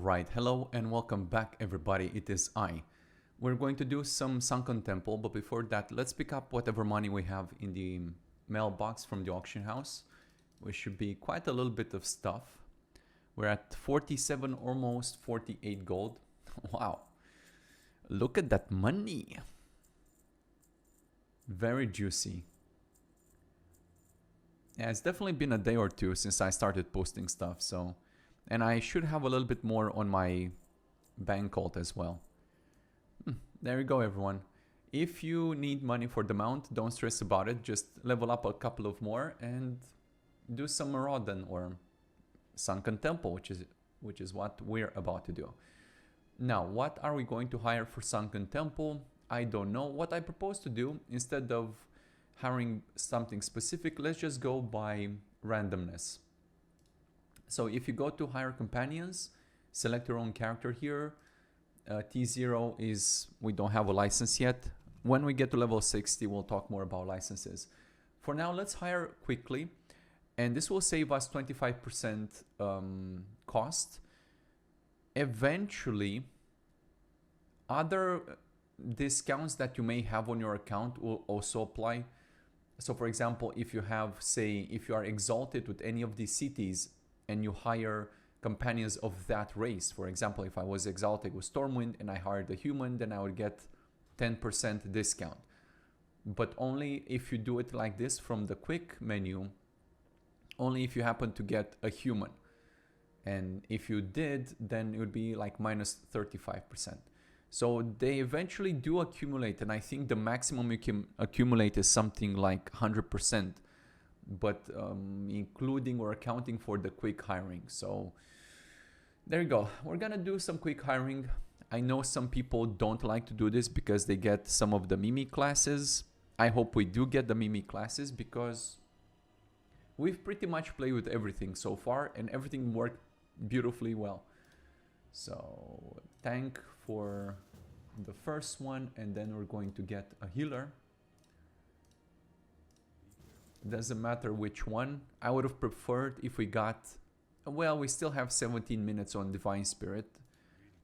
Alright, hello and welcome back everybody, it is I. We're going to do some Sunken Temple, but before that let's pick up whatever money we have in the mailbox from the auction house. Which should be quite a little bit of stuff. We're at 47, almost 48 gold. Wow, look at that money. Very juicy. Yeah, it's definitely been a day or two since I started posting stuff, so... And I should have a little bit more on my bank alt as well. There you go, everyone. If you need money for the mount, don't stress about it. Just level up a couple of more and do some Maraudon or Sunken Temple, which is what we're about to do. Now, what are we going to hire for Sunken Temple? I don't know. What I propose to do, instead of hiring something specific, let's just go by randomness. So if you go to hire companions, select your own character here. T0 is, we don't have a license yet. When we get to level 60, we'll talk more about licenses. For now, let's hire quickly. And this will save us 25% cost. Eventually, other discounts that you may have on your account will also apply. So for example, if you have, say, if you are exalted with any of these cities, and you hire companions of that race. For example, if I was exalted with Stormwind and I hired a human, then I would get 10% discount. But only if you do it like this from the quick menu, only if you happen to get a human. And if you did, then it would be like minus 35%. So they eventually do accumulate, and I think the maximum you can accumulate is something like 100%. But including or accounting for the quick hiring. So there you go. We're gonna do some quick hiring. I know some people don't like to do this because they get some of the Mimi classes. I hope we do get the Mimi classes because we've pretty much played with everything so far and everything worked beautifully well. So tank for the first one, and then we're going to get a healer. Doesn't matter which one. I would have preferred if we got... Well, we still have 17 minutes on Divine Spirit.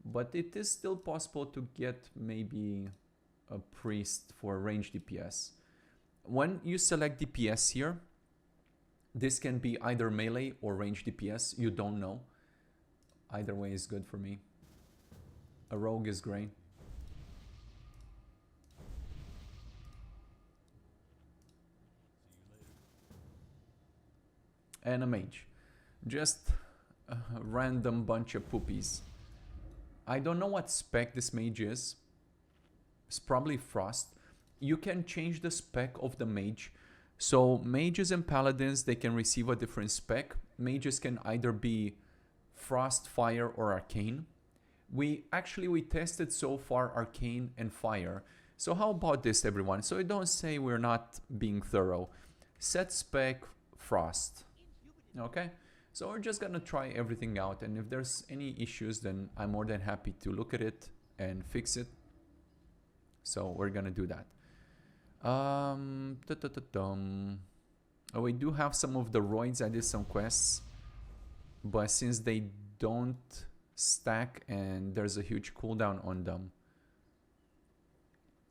But it is still possible to get maybe a priest for range DPS. When you select DPS here, this can be either melee or range DPS. You don't know. Either way is good for me. A rogue is great. And a mage. Just a random bunch of poopies. I don't know what spec this mage is. It's probably frost. You can change the spec of the mage. So mages and paladins, they can receive a different spec. Mages can either be frost, fire, or arcane. We tested so far arcane and fire. So how about this, everyone? So don't say we're not being thorough. Set spec frost. Okay, so we're just gonna try everything out, and if there's any issues, then I'm more than happy to look at it and fix it. So we're gonna do that. Oh, we do have some of the roids. I did some quests, but since they don't stack and there's a huge cooldown on them,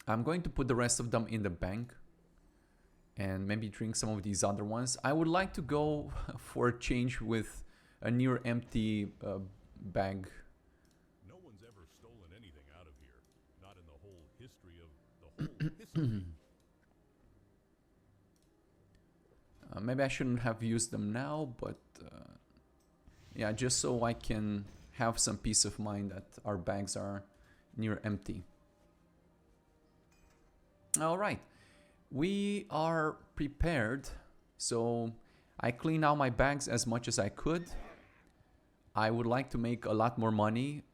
I'm going to put the rest of them in the bank and maybe drink some of these other ones. I would like to go for a change with a near empty bag. No one's ever stolen anything out of here. Not in the whole history of the whole history. Maybe I shouldn't have used them now, but yeah, just so I can have some peace of mind that our bags are near empty. All right. We are prepared, so I clean out my bags as much as I could. I would like to make a lot more money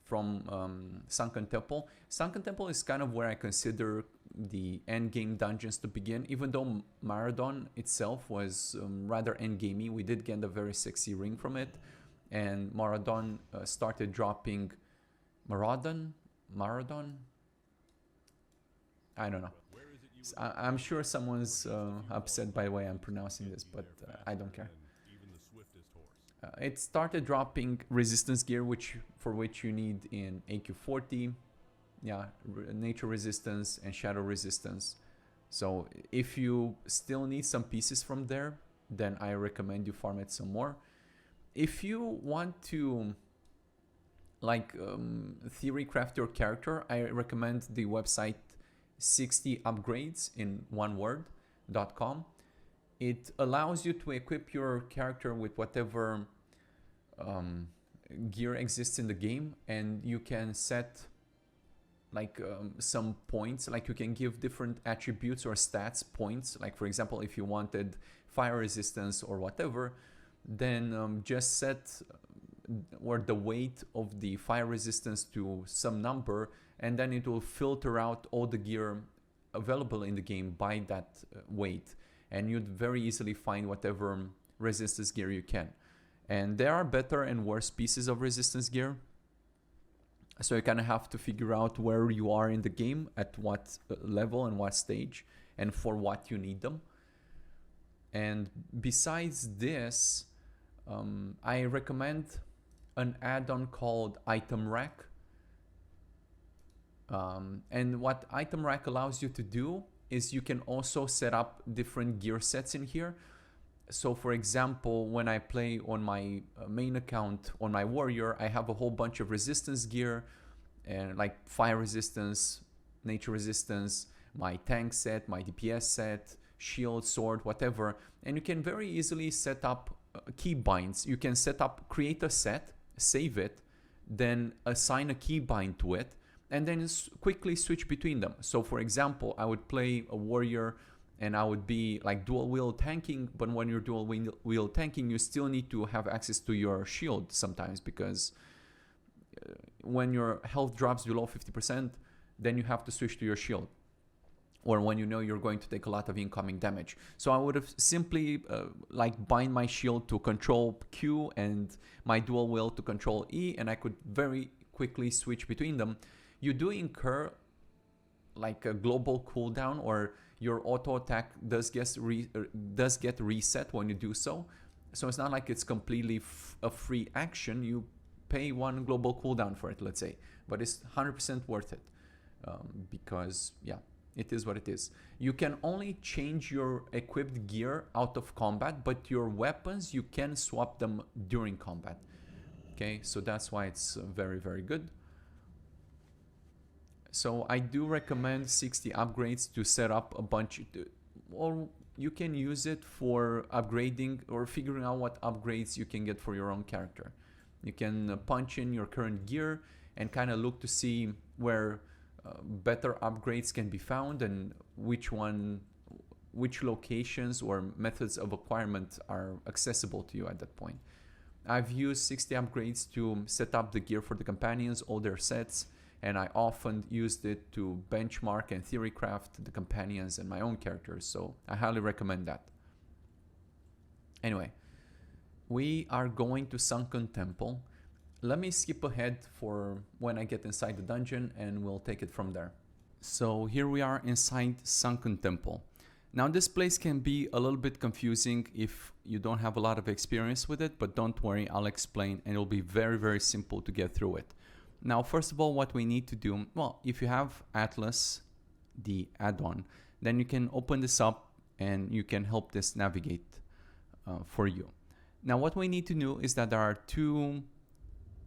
from Sunken Temple. Sunken Temple is kind of where I consider the end game dungeons to begin, even though Maraudon itself was rather end gamey. We did get a very sexy ring from it, and Maraudon started dropping Maraudon? I don't know. I'm sure someone's upset by the way I'm pronouncing this, but I don't care. It started dropping resistance gear, for which you need in AQ40, yeah, nature resistance and shadow resistance. So if you still need some pieces from there, then I recommend you farm it some more. If you want to like theory craft your character, I recommend the website 60 upgrades in one word.com. It allows you to equip your character with whatever gear exists in the game, and you can set like some points, like you can give different attributes or stats points. Like for example, if you wanted fire resistance or whatever, then just set or the weight of the fire resistance to some number, and then it will filter out all the gear available in the game by that weight, and you'd very easily find whatever resistance gear you can. And there are better and worse pieces of resistance gear, so you kind of have to figure out where you are in the game, at what level and what stage, and for what you need them. And besides this, I recommend an add-on called Item Rack. And what Item Rack allows you to do is you can also set up different gear sets in here. So for example, when I play on my main account, on my warrior, I have a whole bunch of resistance gear, and like fire resistance, nature resistance, my tank set, my DPS set, shield, sword, whatever. And you can very easily set up keybinds. You can create a set, save it, then assign a keybind to it, and then quickly switch between them. So for example, I would play a warrior and I would be like dual wield tanking, but when you're dual wield tanking, you still need to have access to your shield sometimes, because when your health drops below 50%, then you have to switch to your shield, or when you know you're going to take a lot of incoming damage. So I would have simply like bind my shield to control Q and my dual wield to control E, and I could very quickly switch between them. You do incur like a global cooldown, or your auto attack does get reset when you do so. So it's not like it's completely a free action. You pay one global cooldown for it, let's say, but it's 100% worth it, because yeah, it is what it is. You can only change your equipped gear out of combat, but your weapons, you can swap them during combat. Okay, so that's why it's very, very good. So I do recommend 60 upgrades to set up a bunch, or you can use it for upgrading or figuring out what upgrades you can get for your own character. You can punch in your current gear and kind of look to see where better upgrades can be found, and which locations or methods of acquirement are accessible to you at that point. I've used 60 upgrades to set up the gear for the companions, all their sets, and I often used it to benchmark and theory craft the companions and my own characters, so I highly recommend that. Anyway, we are going to Sunken Temple. Let me skip ahead for when I get inside the dungeon, and we'll take it from there. So here we are inside Sunken Temple. Now this place can be a little bit confusing if you don't have a lot of experience with it, but don't worry, I'll explain, and it'll be very, very simple to get through it. Now, first of all, what we need to do, well, if you have Atlas, the add-on, then you can open this up and you can help this navigate for you. Now, what we need to know is that there are two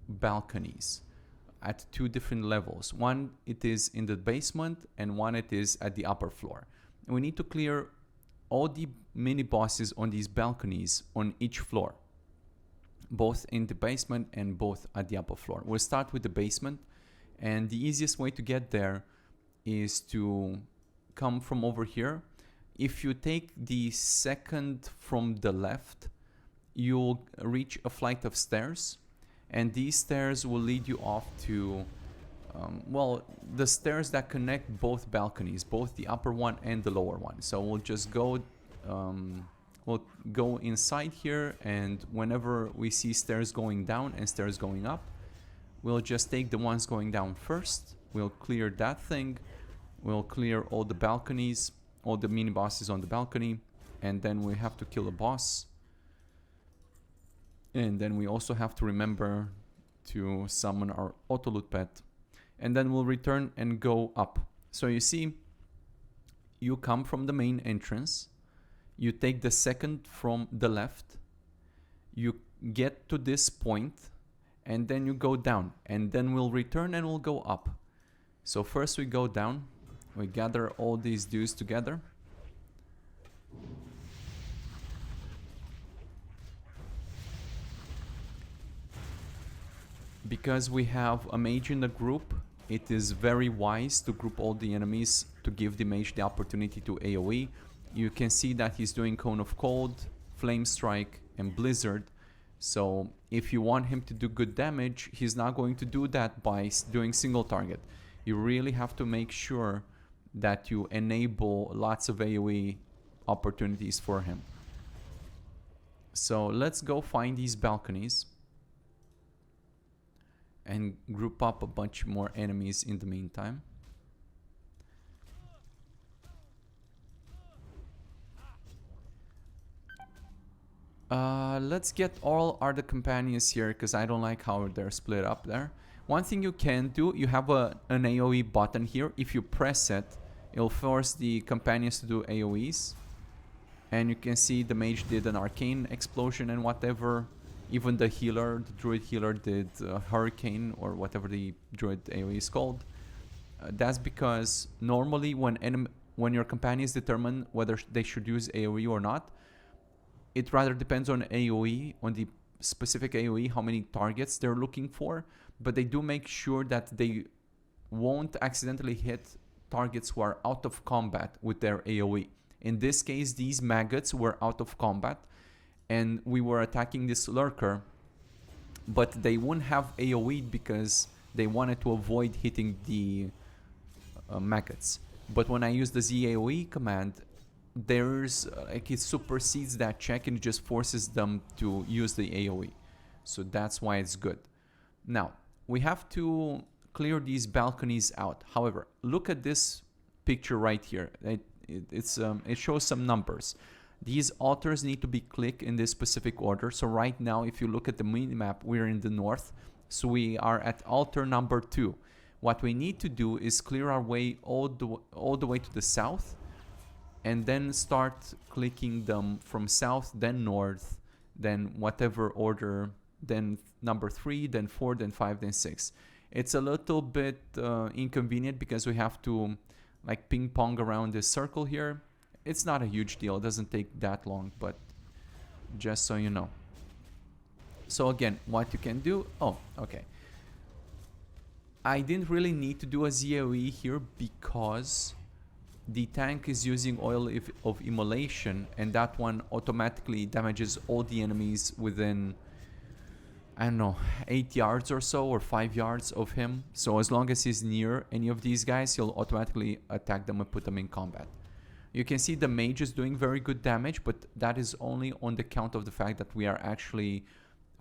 balconies at two different levels. One, it is in the basement, and one, it is at the upper floor. And we need to clear all the mini bosses on these balconies on each floor, both in the basement and both at the upper floor. We'll start with the basement, and the easiest way to get there is to come from over here. If you take the second from the left, you'll reach a flight of stairs, and these stairs will lead you off to the stairs that connect both balconies, both the upper one and the lower one. So we'll just go we'll go inside here, and whenever we see stairs going down and stairs going up, we'll just take the ones going down first. We'll clear that thing. We'll clear all the balconies, all the mini bosses on the balcony, and then we have to kill a boss. And then we also have to remember to summon our auto loot pet. And then we'll return and go up. So you see, you come from the main entrance. You take the second from the left. You get to this point. And then you go down. And then we'll return and we'll go up. So first we go down. We gather all these dudes together. Because we have a mage in the group, it is very wise to group all the enemies to give the mage the opportunity to AoE. You can see that he's doing Cone of Cold, Flame Strike, and Blizzard. So if you want him to do good damage, he's not going to do that by doing single target. You really have to make sure that you enable lots of AoE opportunities for him. So let's go find these balconies and group up a bunch more enemies in the meantime. Let's get all other companions here because I don't like how they're split up there. One thing you can do, you have an AoE button here. If you press it, it'll force the companions to do AoEs. And you can see the mage did an arcane explosion and whatever. Even the healer, the druid healer, did hurricane or whatever the druid AoE is called. That's because normally when your companions determine whether they should use AoE or not, it rather depends on AoE, on the specific AoE, how many targets they're looking for. But they do make sure that they won't accidentally hit targets who are out of combat with their AoE. In this case, these maggots were out of combat. And we were attacking this lurker, but they wouldn't have AoE because they wanted to avoid hitting the maggots. But when I use the ZAOE command, there's like it supersedes that check and it just forces them to use the AoE. So that's why it's good. Now we have to clear these balconies out. However, look at this picture right here. It shows some numbers. These altars need to be clicked in this specific order. So right now, if you look at the minimap, we're in the north. So we are at altar number 2. What we need to do is clear our way all the way to the south. And then start clicking them from south, then north, then whatever order, then number 3, then 4, then 5, then 6. It's a little bit inconvenient because we have to like ping pong around this circle here. It's not a huge deal. It doesn't take that long, but just so you know. So again, what you can do... Oh, okay. I didn't really need to do a ZAOE here because the tank is using oil of immolation, and that one automatically damages all the enemies within, I don't know, 8 yards or so, or 5 yards of him. So as long as he's near any of these guys, he'll automatically attack them and put them in combat. You can see the mage is doing very good damage, but that is only on the count of the fact that we are actually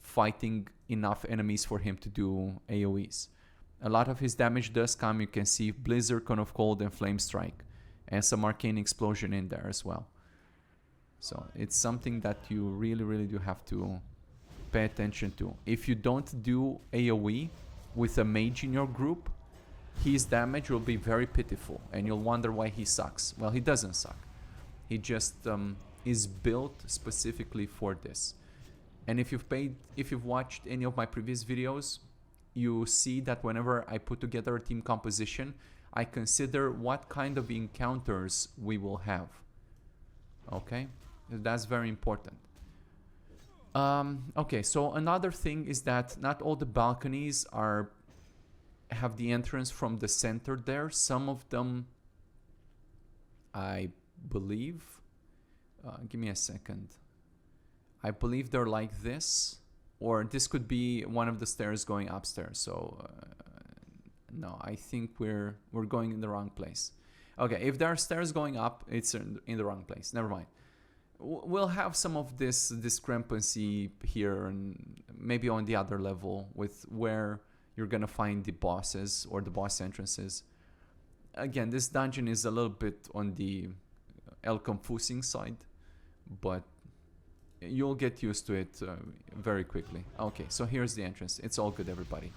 fighting enough enemies for him to do AoEs. A lot of his damage does come, you can see Blizzard, Cone of Cold, and Flame Strike. And some Arcane Explosion in there as well. So it's something that you really do have to pay attention to. If you don't do AoE with a mage in your group, his damage will be very pitiful, and you'll wonder why he sucks. Well, he doesn't suck. He just is built specifically for this. And if you've watched any of my previous videos, you see that whenever I put together a team composition, I consider what kind of encounters we will have. Okay, that's very important. Okay, so another thing is that not all the balconies have the entrance from the center there. Some of them, I believe, give me a second. I believe they're like this, or this could be one of the stairs going upstairs. So no, I think we're going in the wrong place. Okay, if there are stairs going up, it's in the wrong place. Never mind. We'll have some of this discrepancy here, and maybe on the other level with where you're gonna find the bosses or the boss entrances. Again, this dungeon is a little bit on the El Confusing side, but you'll get used to it very quickly. Okay, so here's the entrance. It's all good, everybody.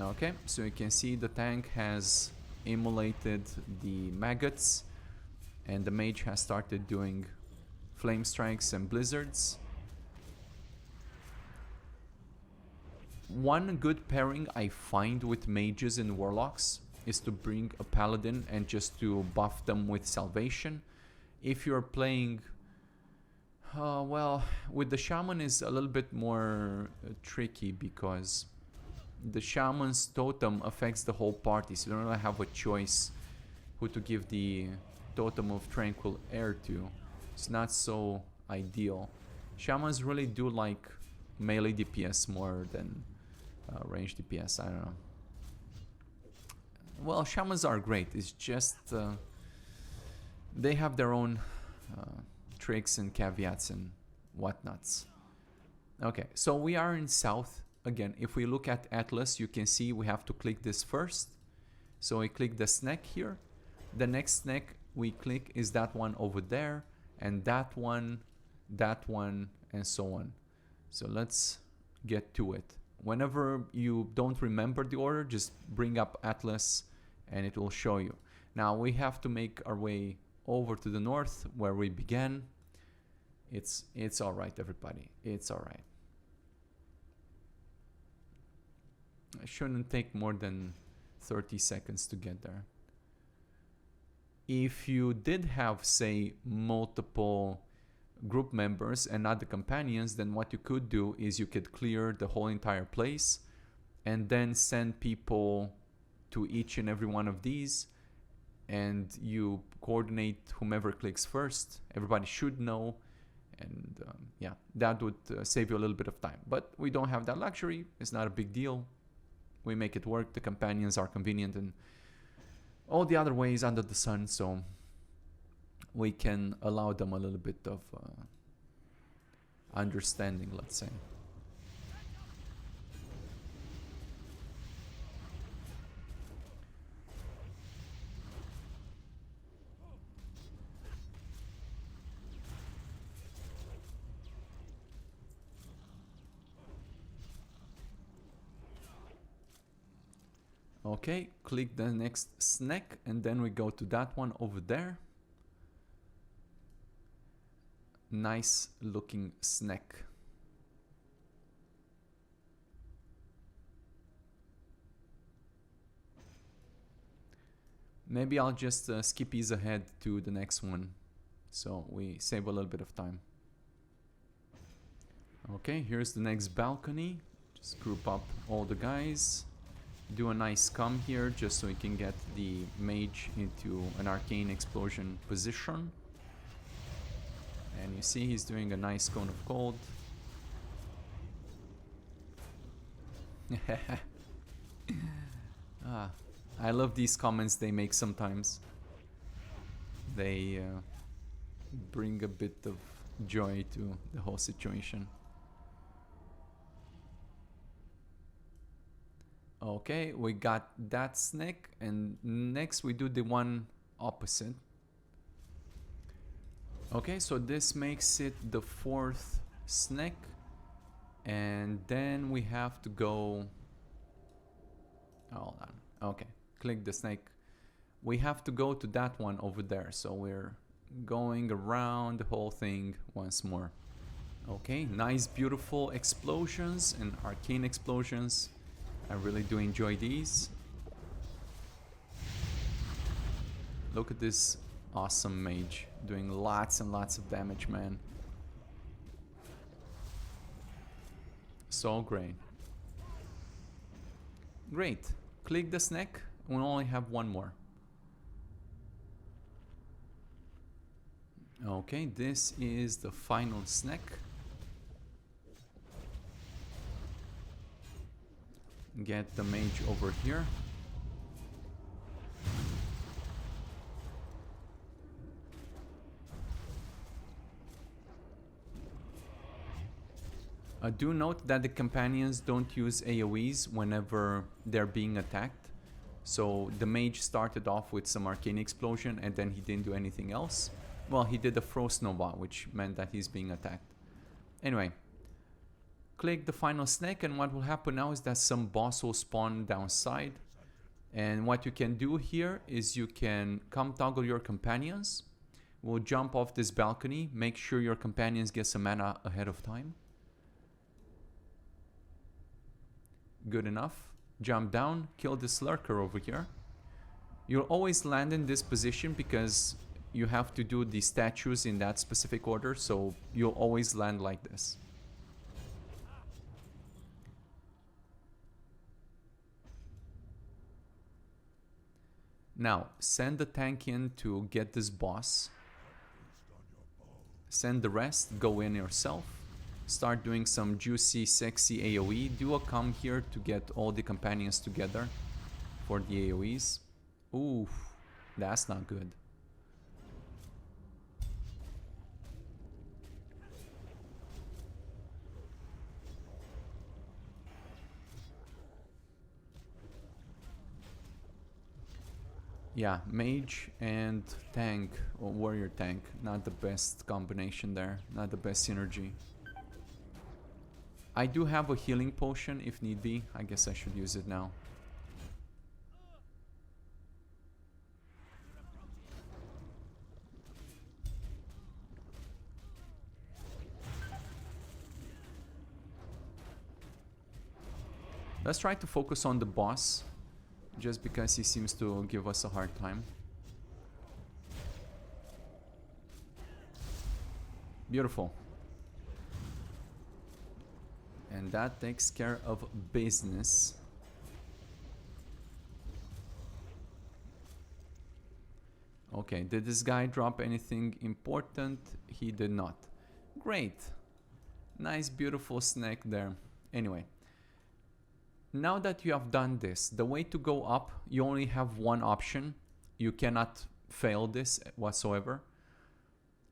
Okay, so you can see the tank has emulated the maggots, and the mage has started doing flame strikes and blizzards. One good pairing I find with mages and warlocks is to bring a paladin and just to buff them with salvation. If you're playing, well, with the shaman is a little bit more tricky, because the shaman's totem affects the whole party, so you don't really have a choice who to give the totem of tranquil air to. It's not so ideal. Shamans really do like melee DPS more than range DPS. I don't know. Well, shamans are great. It's just they have their own tricks and caveats and whatnots. Okay, so we are in south. Again, if we look at Atlas, you can see we have to click this first. So we click the snack here. The next snack we click is that one over there, and that one, and so on. So let's get to it. Whenever you don't remember the order, just bring up Atlas and it will show you. Now we have to make our way over to the north where we began. It's all right, everybody. It's all right. It shouldn't take more than 30 seconds to get there. If you did have, say, multiple group members and not the companions, then what you could do is you could clear the whole entire place and then send people to each and every one of these, and you coordinate whomever clicks first. Everybody should know, and yeah, that would save you a little bit of time. But we don't have that luxury. It's not a big deal. We make it work. The companions are convenient in all the other ways under the sun, so we can allow them a little bit of understanding, let's say. Okay, click the next snack, and then we go to that one over there. Nice looking snack. Maybe I'll just skip ease ahead to the next one, so we save a little bit of time. Okay, here's the next balcony. Just group up all the guys. Do a nice come here just so we can get the mage into an arcane explosion position. And you see he's doing a nice cone of cold. I love these comments they make sometimes. They bring a bit of joy to the whole situation. Okay, we got that snack, and next we do the one opposite. Okay, so this makes it the fourth snack, and then we have to go. Hold on. Okay, click the snake. We have to go to that one over there, so we're going around the whole thing once more. Okay, nice, beautiful explosions and arcane explosions. I really do enjoy these. Look at this awesome mage doing lots and lots of damage, man. So great. Great. Click the snack. We only have one more. Okay, this is the final snack. Get the mage over here. Do note that the companions don't use AoEs whenever they're being attacked. So the mage started off with some arcane explosion and then he didn't do anything else. Well, he did a Frost Nova, which meant that he's being attacked. Anyway, click the final snake, and what will happen now is that some boss will spawn downside. And what you can do here is you can come toggle your companions. We'll jump off this balcony, make sure your companions get some mana ahead of time. Good enough. Jump down, kill this lurker over here. You'll always land in this position because you have to do the statues in that specific order, so you'll always land like this. Now, send the tank in to get this boss. Send the rest, go in yourself. Start doing some juicy, sexy AoE. Do a come here to get all the companions together for the AoEs. Ooh, that's not good. Yeah, mage and tank, or warrior tank, not the best combination there, not the best synergy. I do have a healing potion if need be. I guess I should use it now. Let's try to focus on the boss, just because he seems to give us a hard time. Beautiful. And that takes care of business. Okay, did this guy drop anything important? He did not. Great. Nice, beautiful snake there. Anyway. Now that you have done this, the way to go up, you only have one option. You cannot fail this whatsoever.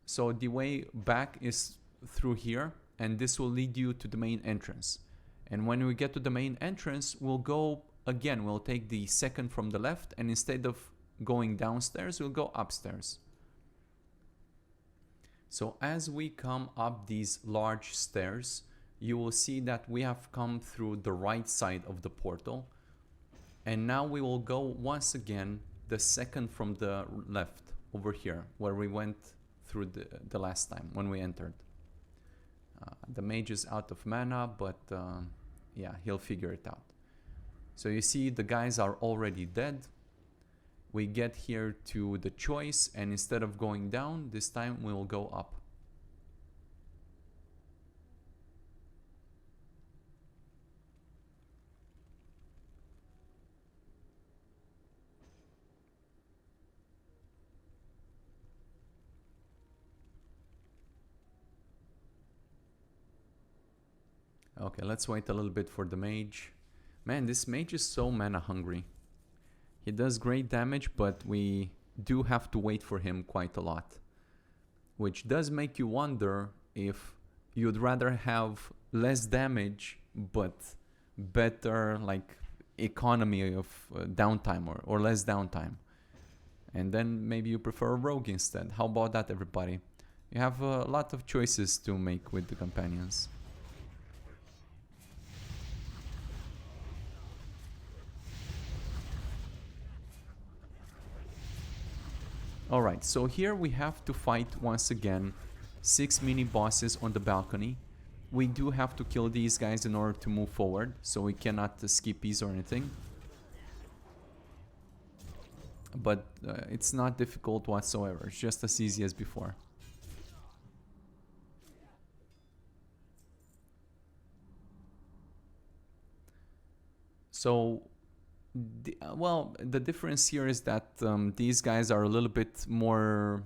So the way back is through here, and this will lead you to the main entrance. And when we get to the main entrance, we'll go again. We'll take the second from the left, and instead of going downstairs, we'll go upstairs. So as we come up these large stairs, you will see that we have come through the right side of the portal. And now we will go once again the second from the left over here, where we went through the last time when we entered. The mage is out of mana, but yeah, he'll figure it out. So you see the guys are already dead. We get here to the choice, and instead of going down, this time we'll go up. Okay, let's wait a little bit for the mage. Man, this mage is so mana hungry. He does great damage, but we do have to wait for him quite a lot. Which does make you wonder if you'd rather have less damage, but better like economy of downtime or less downtime. And then maybe you prefer a rogue instead. How about that, everybody? You have a lot of choices to make with the companions. Alright, so here we have to fight once again 6 mini bosses on the balcony. We do have to kill these guys in order to move forward, so we cannot skip these or anything. But it's not difficult whatsoever, it's just as easy as before. So well, the difference here is that these guys are a little bit more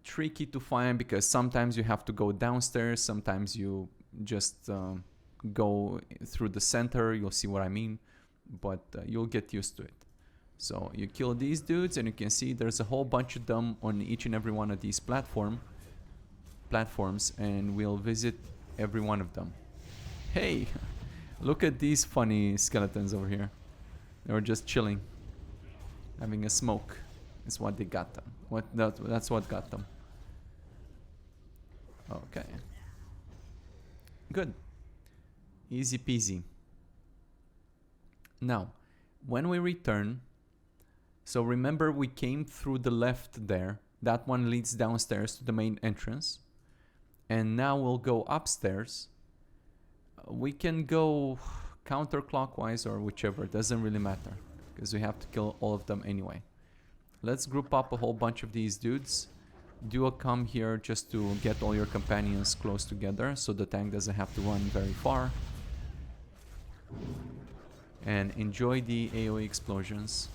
tricky to find, because sometimes you have to go downstairs, sometimes you just go through the center. You'll see what I mean, but you'll get used to it. So you kill these dudes, and you can see there's a whole bunch of them on each and every one of these platforms, and we'll visit every one of them. Hey! Look at these funny skeletons over here. They were just chilling, having a smoke. It's what they got them. That's what got them. Okay. Good. Easy peasy. Now, when we return, so remember we came through the left there. That one leads downstairs to the main entrance. And now we'll go upstairs. We can go counterclockwise or whichever. It doesn't really matter, because we have to kill all of them anyway. Let's group up a whole bunch of these dudes. Do a come here just to get all your companions close together so the tank doesn't have to run very far. And enjoy the AoE explosions.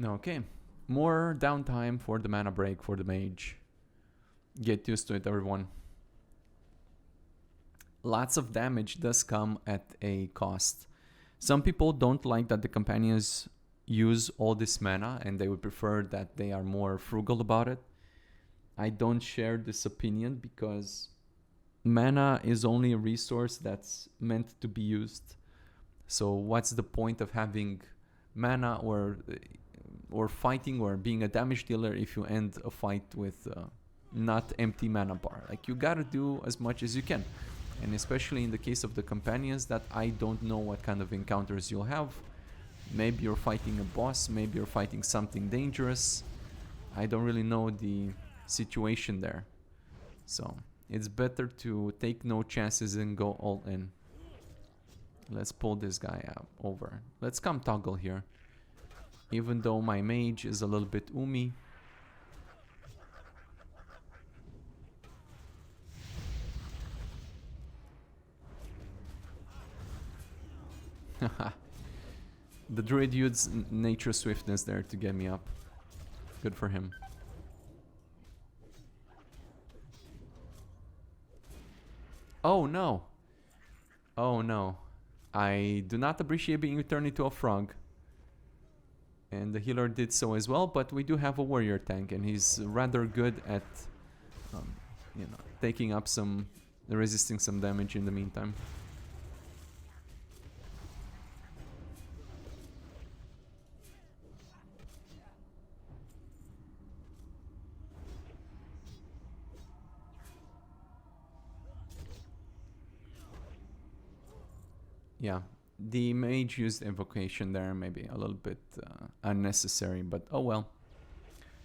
Okay, more downtime for the mana break for the mage. Get used to it, everyone. Lots of damage does come at a cost. Some people don't like that the companions use all this mana and they would prefer that they are more frugal about it. I don't share this opinion because mana is only a resource that's meant to be used. So what's the point of having mana or fighting or being a damage dealer if you end a fight with not empty mana bar? Like, you gotta do as much as you can. And especially in the case of the companions, that I don't know what kind of encounters you'll have. Maybe you're fighting a boss, maybe you're fighting something dangerous. I don't really know the situation there. So it's better to take no chances and go all in. Let's pull this guy out over. Let's come toggle here. Even though my mage is a little bit oomy. The druid used nature swiftness there to get me up. Good for him. Oh no. Oh no. I do not appreciate being turned into a frog. And the healer did so as well, but we do have a warrior tank and he's rather good at taking up some, resisting some damage in the meantime. Yeah, the mage used invocation there, maybe a little bit unnecessary, but oh well.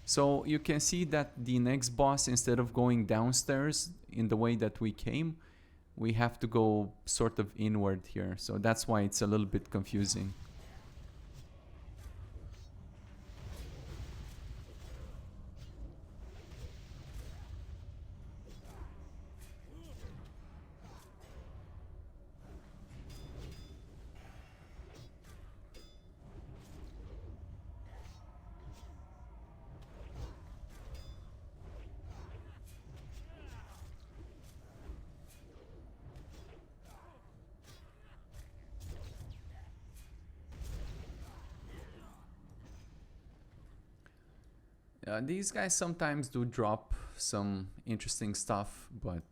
So you can see that the next boss, instead of going downstairs in the way that we came, we have to go sort of inward here. So that's why it's a little bit confusing. These guys sometimes do drop some interesting stuff, but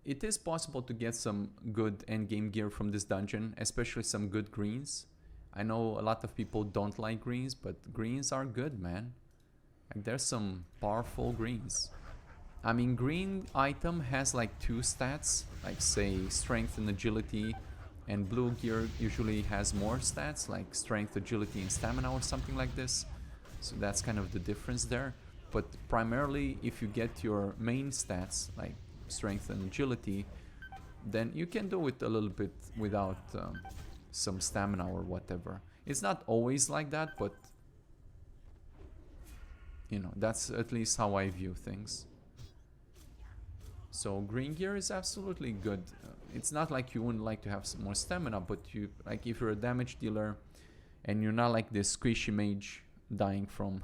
it is possible to get some good endgame gear from this dungeon, especially some good greens. I know a lot of people don't like greens, but greens are good, man. Like, there's some powerful greens. I mean, green item has like 2 stats, like say strength and agility, and blue gear usually has more stats, like strength, agility, and stamina or something like this. So that's kind of the difference there. But primarily, if you get your main stats, like strength and agility, then you can do it a little bit without some stamina or whatever. It's not always like that, but that's at least how I view things. So green gear is absolutely good. it's not like you wouldn't like to have some more stamina, but you like if you're a damage dealer and you're not like this squishy mage dying from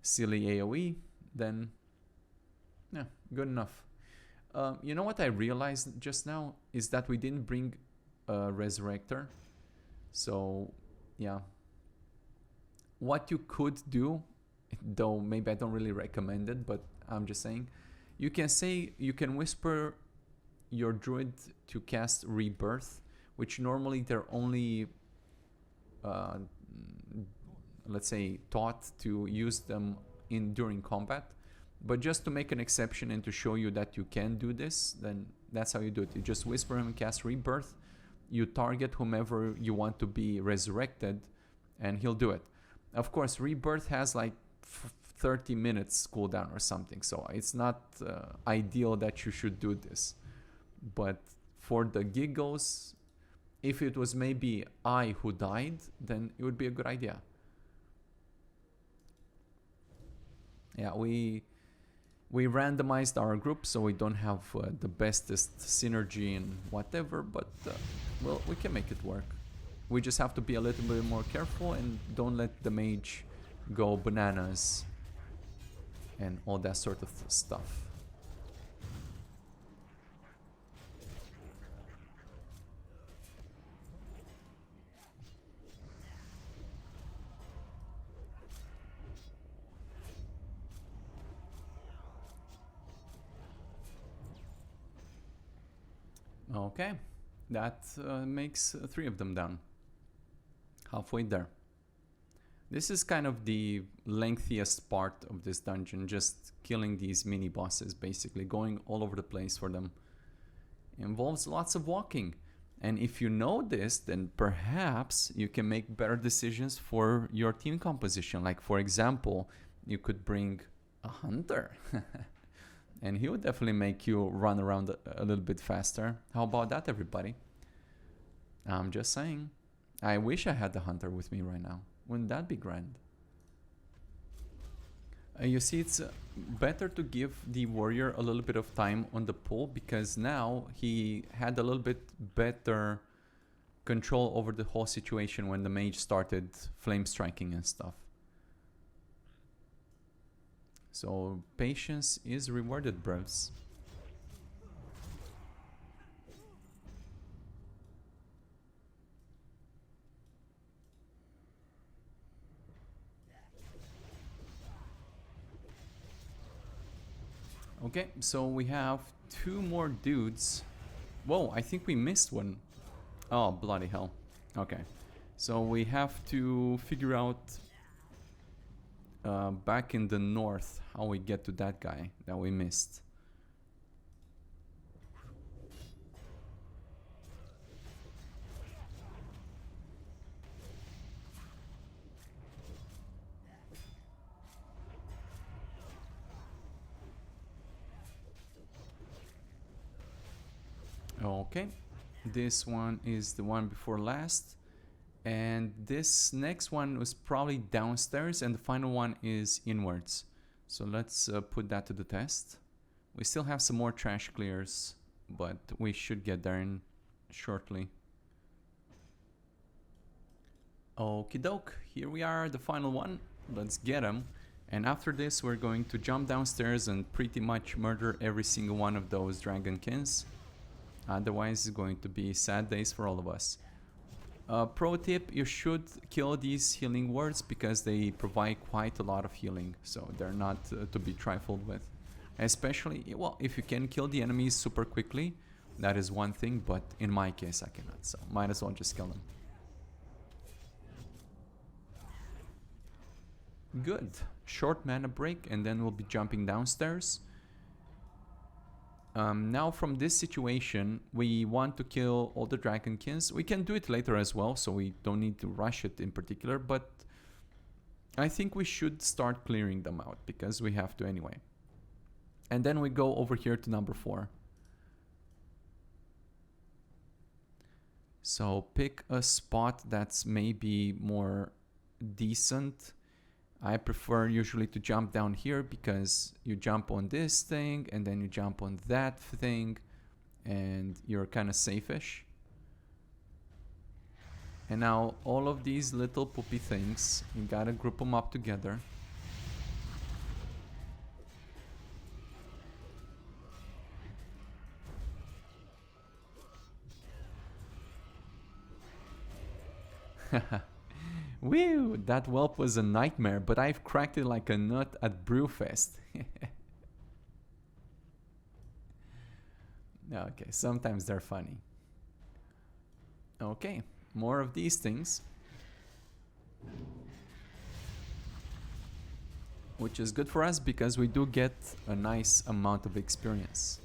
silly AoE, then yeah, good enough. You know what I realized just now is that we didn't bring a resurrector. So yeah, what you could do, though maybe I don't really recommend it, but I'm just saying, you can whisper your druid to cast Rebirth, which normally they're only let's say taught to use them during combat. But just to make an exception and to show you that you can do this, then that's how you do it. You just whisper him and cast Rebirth. You target whomever you want to be resurrected, and he'll do it. Of course, Rebirth has like 30 minutes cooldown or something, so it's not ideal that you should do this. But for the giggles, if it was maybe I who died, then it would be a good idea. Yeah, we randomized our group, so we don't have the bestest synergy and whatever, but well, we can make it work. We just have to be a little bit more careful and don't let the mage go bananas and all that sort of stuff. Okay, that makes 3 of them down. Halfway there. This is kind of the lengthiest part of this dungeon, just killing these mini bosses, basically going all over the place for them. Involves lots of walking, and if you know this, then perhaps you can make better decisions for your team composition. Like, for example, you could bring a hunter and he would definitely make you run around a little bit faster. How about that, everybody? I'm just saying. I wish I had the hunter with me right now. Wouldn't that be grand? You see, it's better to give the warrior a little bit of time on the pull, because now he had a little bit better control over the whole situation when the mage started flame striking and stuff. So patience is rewarded, bros. Okay, so we have 2 more dudes. Whoa, I think we missed one. Oh, bloody hell. Okay, so we have to figure out back in the north how we get to that guy that we missed. Okay, this one is the one before last, and this next one was probably downstairs, and the final one is inwards. So let's put that to the test. We still have some more trash clears, but we should get there in shortly. Okie doke, here we are, the final one. Let's get him. And after this, we're going to jump downstairs and pretty much murder every single one of those dragonkins. Otherwise, it's going to be sad days for all of us. Pro tip, you should kill these healing wards because they provide quite a lot of healing. So they're not to be trifled with. Especially, well, if you can kill the enemies super quickly, that is one thing. But in my case, I cannot. So might as well just kill them. Good. Short mana break, and then we'll be jumping downstairs. Now from this situation, we want to kill all the dragonkins. We can do it later as well, so we don't need to rush it in particular, but I think we should start clearing them out, because we have to anyway. And then we go over here to number 4. So pick a spot that's maybe more decent. I prefer usually to jump down here because you jump on this thing and then you jump on that thing and you're kind of safe-ish. And now all of these little poopy things, you gotta group them up together. Whew, that whelp was a nightmare, but I've cracked it like a nut at Brewfest. Okay, sometimes they're funny. Okay, more of these things. Which is good for us because we do get a nice amount of experience.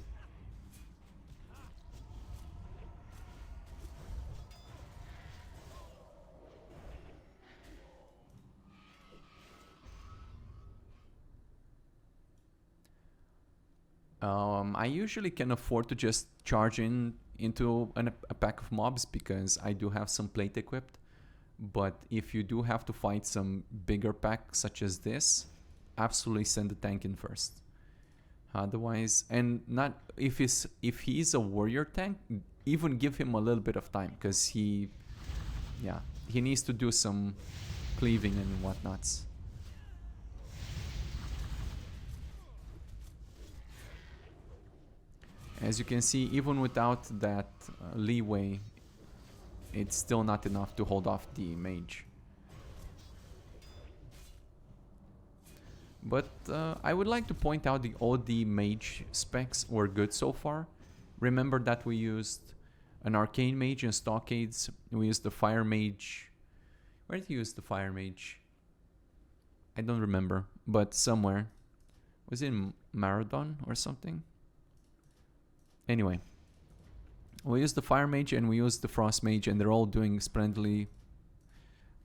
I usually can afford to just charge into a pack of mobs because I do have some plate equipped. But if you do have to fight some bigger packs such as this, absolutely send the tank in first. Otherwise, and not if he's a warrior tank, even give him a little bit of time because he needs to do some cleaving and whatnots. As you can see, even without that leeway, it's still not enough to hold off the mage. But I would like to point out the OD mage specs were good so far. Remember that we used an arcane mage in stockades. We used the fire mage. Where did you use the fire mage? I don't remember, but somewhere. Was it in Marathon or something? Anyway, we used the fire mage and we used the frost mage, and they're all doing splendidly,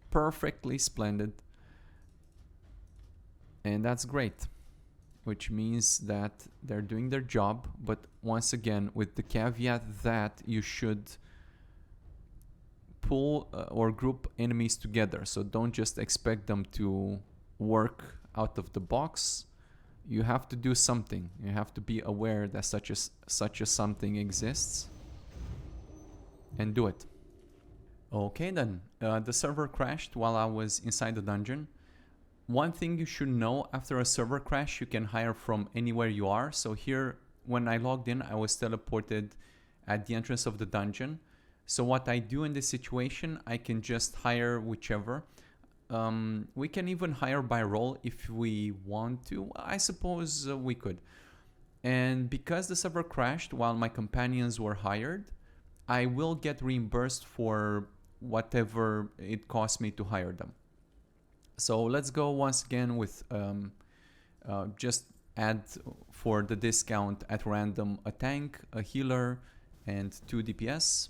perfectly splendid. And that's great, which means that they're doing their job, but once again, with the caveat that you should pull or group enemies together. So don't just expect them to work out of the box. You have to do something. You have to be aware that such a something exists and do it. Okay then, the server crashed while I was inside the dungeon. One thing you should know, after a server crash, you can hire from anywhere you are. So here, when I logged in, I was teleported at the entrance of the dungeon. So what I do in this situation, I can just hire whichever. We can even hire by role if we want to. I suppose we could. And because the server crashed while my companions were hired, I will get reimbursed for whatever it cost me to hire them. So let's go once again with just add for the discount at random a tank, a healer, and 2 DPS.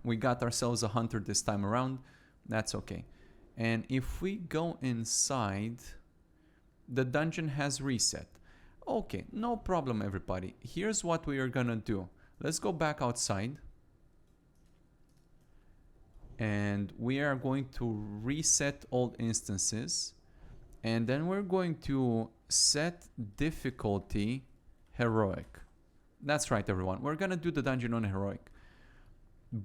We got ourselves a hunter this time around. That's okay. And if we go inside, the dungeon has reset. Okay, no problem everybody. Here's what we are gonna do. Let's go back outside. And we are going to reset all instances. And then we're going to set difficulty heroic. That's right everyone. We're gonna do the dungeon on heroic.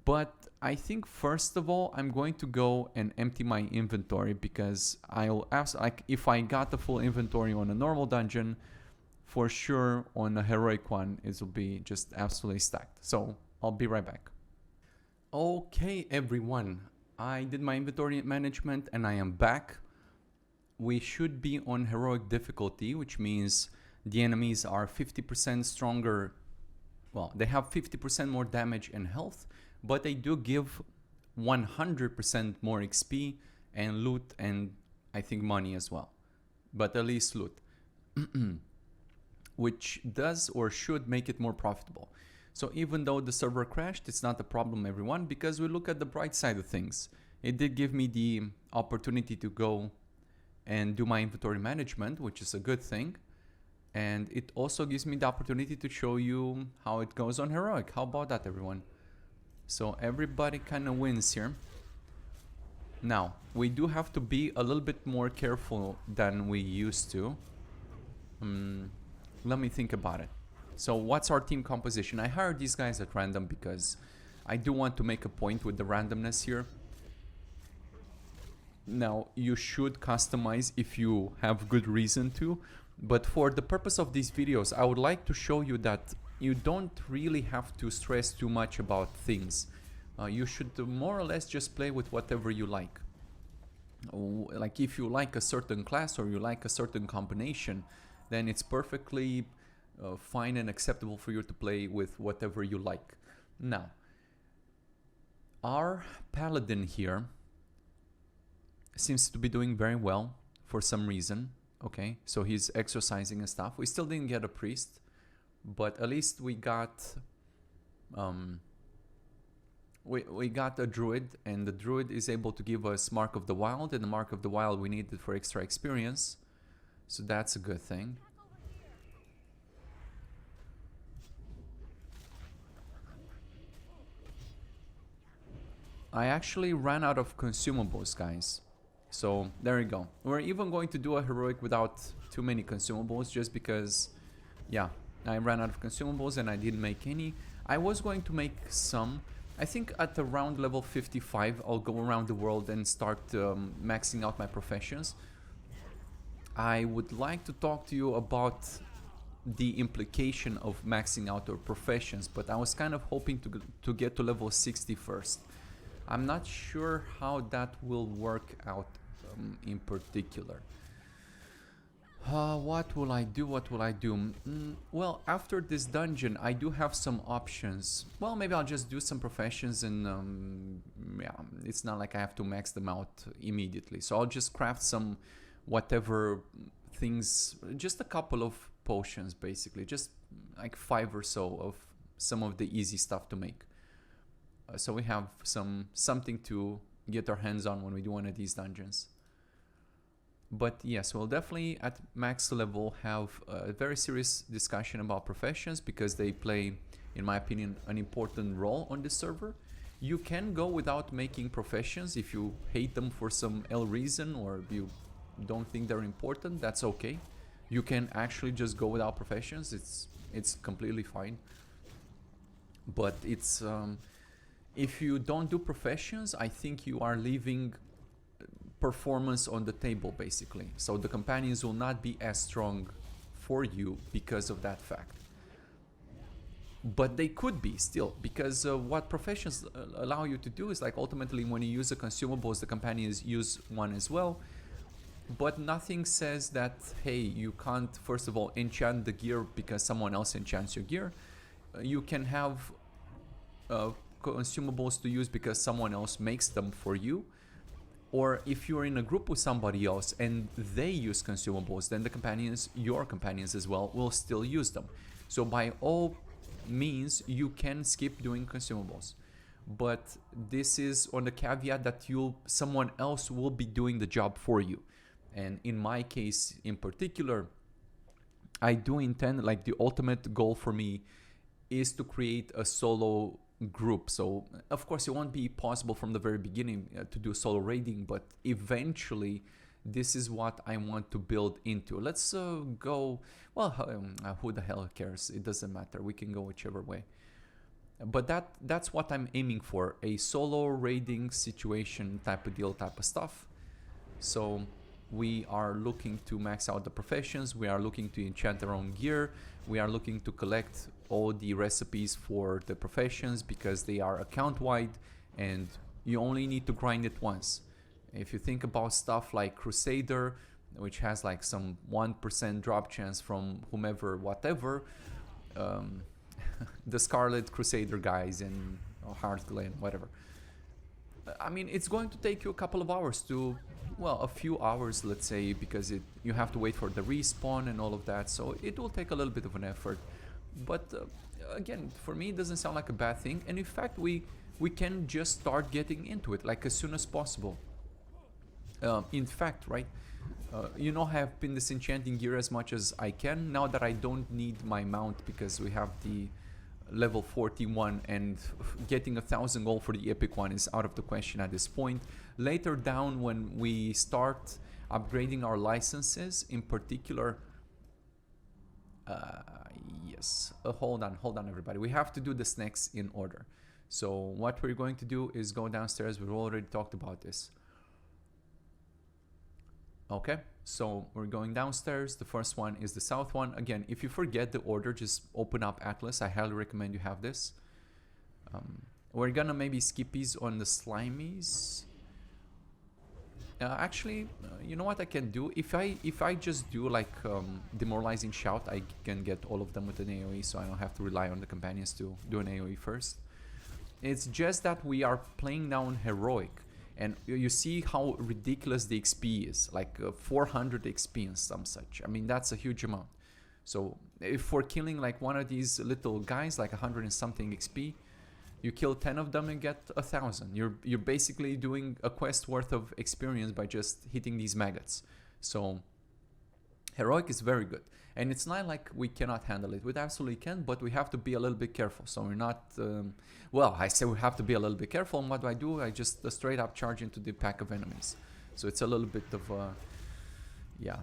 But I think first of all, I'm going to go and empty my inventory because I'll like if I got the full inventory on a normal dungeon, for sure on a heroic one, it will be just absolutely stacked. So I'll be right back. Okay, everyone, I did my inventory management and I am back. We should be on heroic difficulty, which means the enemies are 50% stronger. Well, they have 50% more damage and health, but they do give 100% more XP and loot, and I think money as well, but at least loot, which does or should make it more profitable. So even though the server crashed, it's not a problem everyone, because we look at the bright side of things. It did give me the opportunity to go and do my inventory management, which is a good thing. And it also gives me the opportunity to show you how it goes on heroic. How about that everyone? So everybody kind of wins here. Now, we do have to be a little bit more careful than we used to. Let me think about it. So what's our team composition? I hired these guys at random because I do want to make a point with the randomness here. Now, you should customize if you have good reason to, but for the purpose of these videos, I would like to show you that you don't really have to stress too much about things. You should more or less just play with whatever you like. Like if you like a certain class or you like a certain combination, then it's perfectly fine and acceptable for you to play with whatever you like. Now, our paladin here seems to be doing very well for some reason. Okay, so he's exercising and stuff. We still didn't get a priest, but at least we got we got a druid, and the druid is able to give us Mark of the Wild, and the Mark of the Wild we needed for extra experience, so that's a good thing. I actually ran out of consumables, guys. So there you go. We're even going to do a heroic without too many consumables, just because, yeah, I ran out of consumables and I didn't make any. I was going to make some. I think at around level 55, I'll go around the world and start maxing out my professions. I would like to talk to you about the implication of maxing out our professions, but I was kind of hoping to get to level 60 first. I'm not sure how that will work out in particular. What will I do? What will I do? Well, after this dungeon, I do have some options. Well, maybe I'll just do some professions and yeah, it's not like I have to max them out immediately. So I'll just craft some whatever things, just a couple of potions basically, just like 5 or so of some of the easy stuff to make. So we have something to get our hands on when we do one of these dungeons. But yes, we'll definitely at max level have a very serious discussion about professions, because they play, in my opinion, an important role on this server. You can go without making professions if you hate them for some ill reason, or you don't think they're important. That's okay. You can actually just go without professions. It's completely fine. But it's if you don't do professions, I think you are leaving performance on the table basically. So the companions will not be as strong for you because of that fact. But they could be still, because what professions allow you to do is, like, ultimately when you use the consumables, the companions use one as well. But nothing says that, hey, you can't first of all enchant the gear because someone else enchants your gear. You can have consumables to use because someone else makes them for you. Or if you're in a group with somebody else and they use consumables, then the companions, your companions as well, will still use them. So by all means, you can skip doing consumables. But this is on the caveat that someone else will be doing the job for you. And in my case in particular, I do intend, like, the ultimate goal for me is to create a solo group. So of course it won't be possible from the very beginning to do solo raiding, but eventually this is what I want to build into. Let's go, well, who the hell cares? It doesn't matter, we can go whichever way. But that's what I'm aiming for, a solo raiding situation type of deal, type of stuff. So we are looking to max out the professions, we are looking to enchant our own gear, we are looking to collect all the recipes for the professions because they are account wide and you only need to grind it once. If you think about stuff like Crusader, which has like some 1% drop chance from whomever, whatever, the Scarlet Crusader guys and Heartglen, whatever. I mean, it's going to take you a couple of hours to, well, a few hours, let's say, because you have to wait for the respawn and all of that, so it will take a little bit of an effort. But again, for me, it doesn't sound like a bad thing, and in fact, we can just start getting into it, like, as soon as possible. In fact, right, you know, I have been disenchanting gear as much as I can, now that I don't need my mount, because we have the level 41, and getting 1,000 gold for the epic one is out of the question at this point. Later down, when we start upgrading our licenses, in particular, yes, changes. Hold on, everybody. We have to do the snacks in order. So what we're going to do is go downstairs. We've already talked about this. Okay, so we're going downstairs. The first one is the south one. Again, if you forget the order, just open up Atlas. I highly recommend you have this. We're gonna maybe skip these on the slimies. Actually, you know what I can do? If I just do like demoralizing shout, I can get all of them with an AoE, so I don't have to rely on the companions to do an AoE first. It's just that we are playing now on heroic, and you see how ridiculous the XP is, like 400 XP and some such. I mean, that's a huge amount. So if we're killing like one of these little guys, like 100 and something XP, you kill 10 of them and get 1,000. You're basically doing a quest worth of experience by just hitting these maggots. So heroic is very good, and it's not like we cannot handle it. We absolutely can, but we have to be a little bit careful. So we're not well, I say we have to be a little bit careful, and what do? I just straight up charge into the pack of enemies. So it's a little bit of yeah.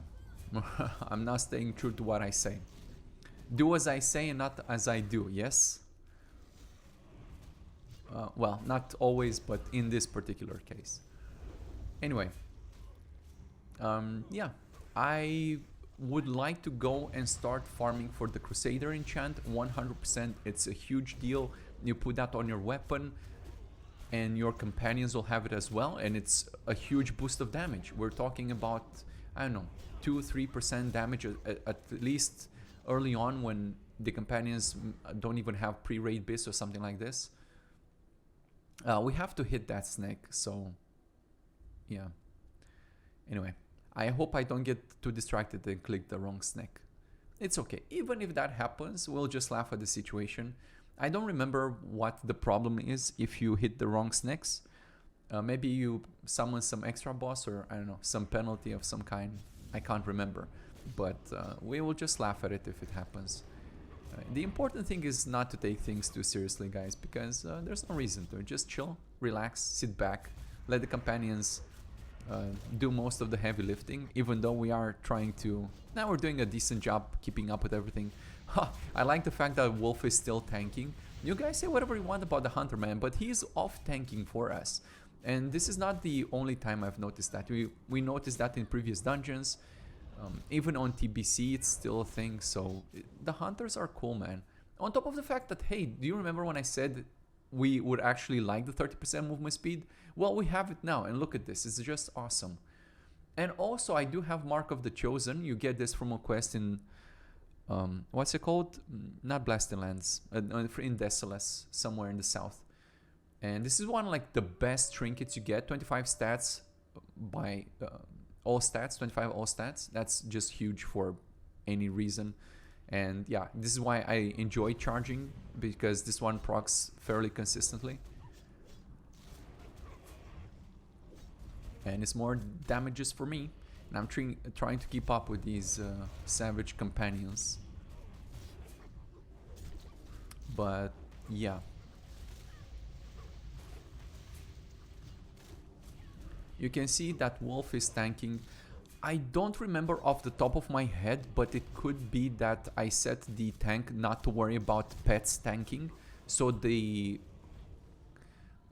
I'm not staying true to what I say. Do as I say and not as I do. Yes. Well, not always, but in this particular case. Anyway, yeah, I would like to go and start farming for the Crusader enchant 100%. It's a huge deal. You put that on your weapon and your companions will have it as well, and it's a huge boost of damage. We're talking about, I don't know, 2-3% damage at least early on, when the companions don't even have pre-raid bis or something like this. We have to hit that snake, so yeah. Anyway, I hope I don't get too distracted and click the wrong snake. It's okay. Even if that happens, we'll just laugh at the situation. I don't remember what the problem is if you hit the wrong snakes. Maybe you summon some extra boss, or I don't know, some penalty of some kind. I can't remember. But we will just laugh at it if it happens. The important thing is not to take things too seriously, guys, because there's no reason to. Just chill, relax, sit back, let the companions do most of the heavy lifting, even though we are trying to... Now we're doing a decent job keeping up with everything. I like the fact that Wolf is still tanking. You guys say whatever you want about the Hunter, man, but he's off tanking for us. And this is not the only time I've noticed that. We noticed that in previous dungeons. Even on TBC, it's still a thing. So the Hunters are cool, man. On top of the fact that, hey, do you remember when I said we would actually like the 30% movement speed? Well, we have it now, and look at this. It's just awesome. And also, I do have Mark of the Chosen. You get this from a quest in... what's it called? Not Blasted Lands. In Desolus, somewhere in the south. And this is one like the best trinkets you get. 25 stats by... all stats, 25 all stats. That's just huge for any reason. And yeah, this is why I enjoy charging, because this one procs fairly consistently. And it's more damages for me. And I'm trying to keep up with these savage companions. But yeah. You can see that Wolf is tanking. I don't remember off the top of my head, but it could be that I set the tank not to worry about pets tanking. So the...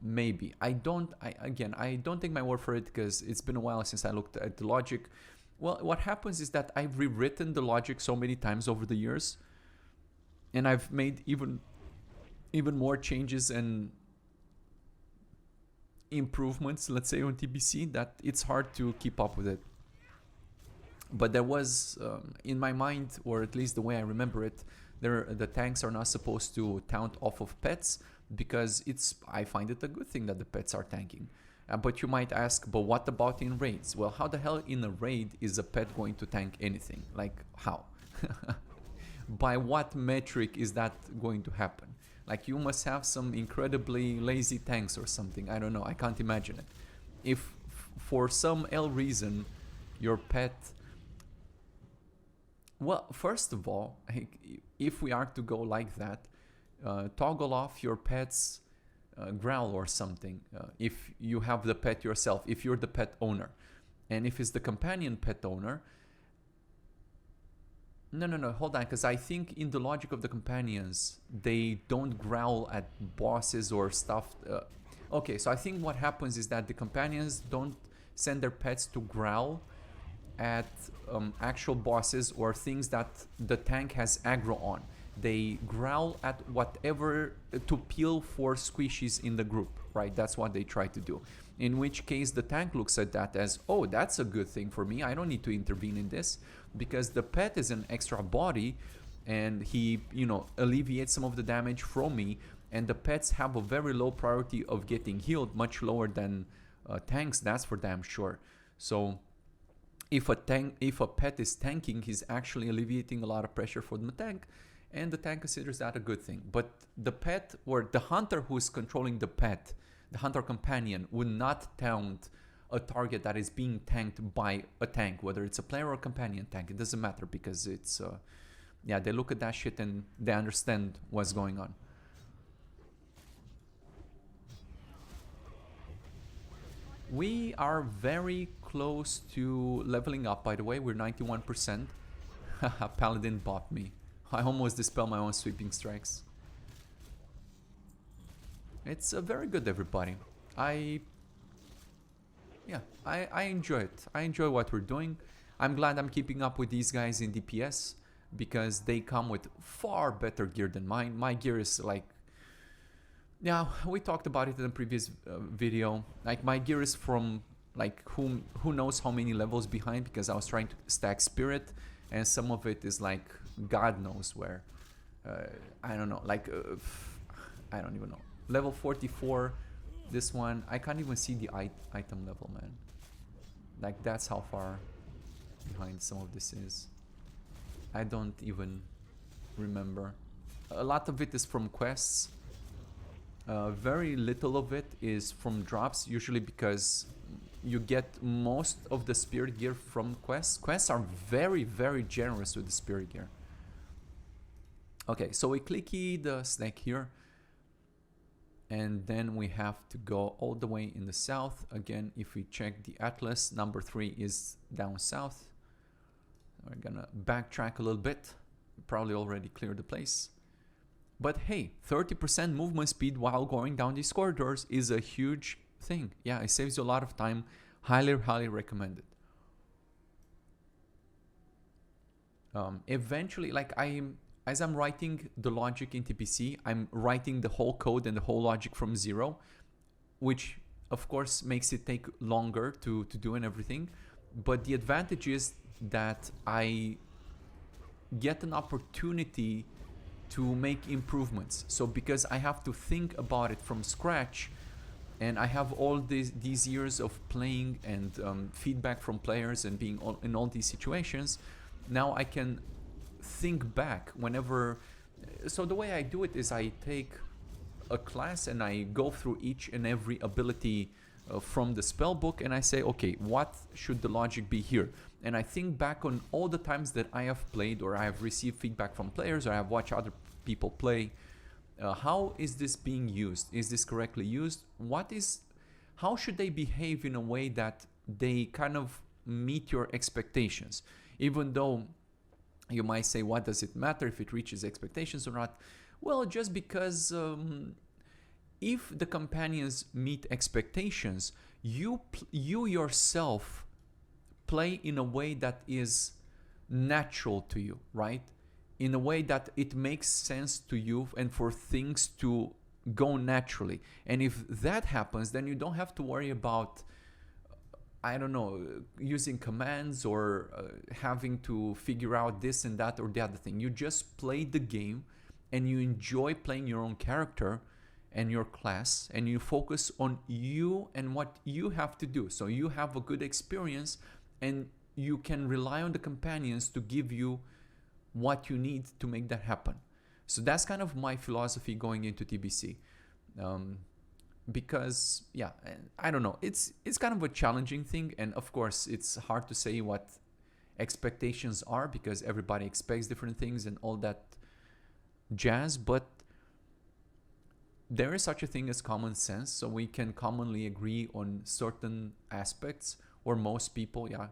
Maybe. I don't take my word for it, because it's been a while since I looked at the logic. Well, what happens is that I've rewritten the logic so many times over the years. And I've made even more changes and improvements, let's say, on TBC, that it's hard to keep up with it. But there was, in my mind, or at least the way I remember it, the tanks are not supposed to taunt off of pets, because I find it a good thing that the pets are tanking. But you might ask, but what about in raids? Well, how the hell in a raid is a pet going to tank anything? Like, how? By what metric is that going to happen? Like, you must have some incredibly lazy tanks or something. I don't know. I can't imagine it. If for some L reason your pet... Well, first of all, if we are to go like that, toggle off your pet's growl or something. If you have the pet yourself, if you're the pet owner. And if it's the companion pet owner, No, hold on, because I think in the logic of the companions, they don't growl at bosses or stuff. Okay, so I think what happens is that the companions don't send their pets to growl at actual bosses or things that the tank has aggro on. They growl at whatever to peel for squishies in the group, right? That's what they try to do. In which case, the tank looks at that as, oh, that's a good thing for me. I don't need to intervene in this because the pet is an extra body and he, alleviates some of the damage from me. And the pets have a very low priority of getting healed, much lower than tanks. That's for damn sure. So if a pet is tanking, he's actually alleviating a lot of pressure for the tank, and the tank considers that a good thing. But the pet or the hunter who is controlling the pet, the hunter companion, would not taunt a target that is being tanked by a tank, whether it's a player or a companion tank. It doesn't matter because it's they look at that shit and they understand what's going on. We are very close to leveling up, by the way. We're 91%. Paladin bopped me. I almost dispel my own sweeping strikes. It's very good, everybody. I enjoy it. I enjoy what we're doing. I'm glad I'm keeping up with these guys in DPS because they come with far better gear than mine. My gear is like... Yeah, we talked about it in the previous video. Like, my gear is from, like, who knows how many levels behind, because I was trying to stack spirit, and some of it is, like, God knows where. I don't know, like, I don't even know. Level 44, this one, I can't even see the item level, man. Like, that's how far behind some of this is. I don't even remember. A lot of it is from quests. Very little of it is from drops, usually because you get most of the spirit gear from quests. Quests are very, very generous with the spirit gear. Okay, so we clicky the snake here. And then we have to go all the way in the south. Again, if we check the atlas, number 3 is down south. We're gonna backtrack a little bit. We probably already cleared the place. But hey, 30% movement speed while going down these corridors is a huge thing. Yeah, it saves you a lot of time. Highly, highly recommended. Eventually, like as I'm writing the logic in TPC, I'm writing the whole code and the whole logic from zero, which of course makes it take longer to do and everything. But the advantage is that I get an opportunity to make improvements. So because I have to think about it from scratch, and I have all these years of playing and feedback from players and being in all these situations, now I can think back whenever. So the way I do it is I take a class and I go through each and every ability from the spell book, and I say, okay, what should the logic be here? And I think back on all the times that I have played, or I have received feedback from players, or I have watched other people play. How is this being used? Is this correctly used? How should they behave in a way that they kind of meet your expectations? Even though you might say, what does it matter if it reaches expectations or not? Well, just because if the companions meet expectations, you yourself play in a way that is natural to you, right? In a way that it makes sense to you and for things to go naturally. And if that happens, then you don't have to worry about, I don't know, using commands or having to figure out this and that or the other thing. You just play the game and you enjoy playing your own character and your class, and you focus on you and what you have to do. So you have a good experience and you can rely on the companions to give you what you need to make that happen. So that's kind of my philosophy going into TBC. Because, yeah, I don't know, it's kind of a challenging thing, and of course it's hard to say what expectations are because everybody expects different things and all that jazz, but there is such a thing as common sense, so we can commonly agree on certain aspects, or most people, yeah,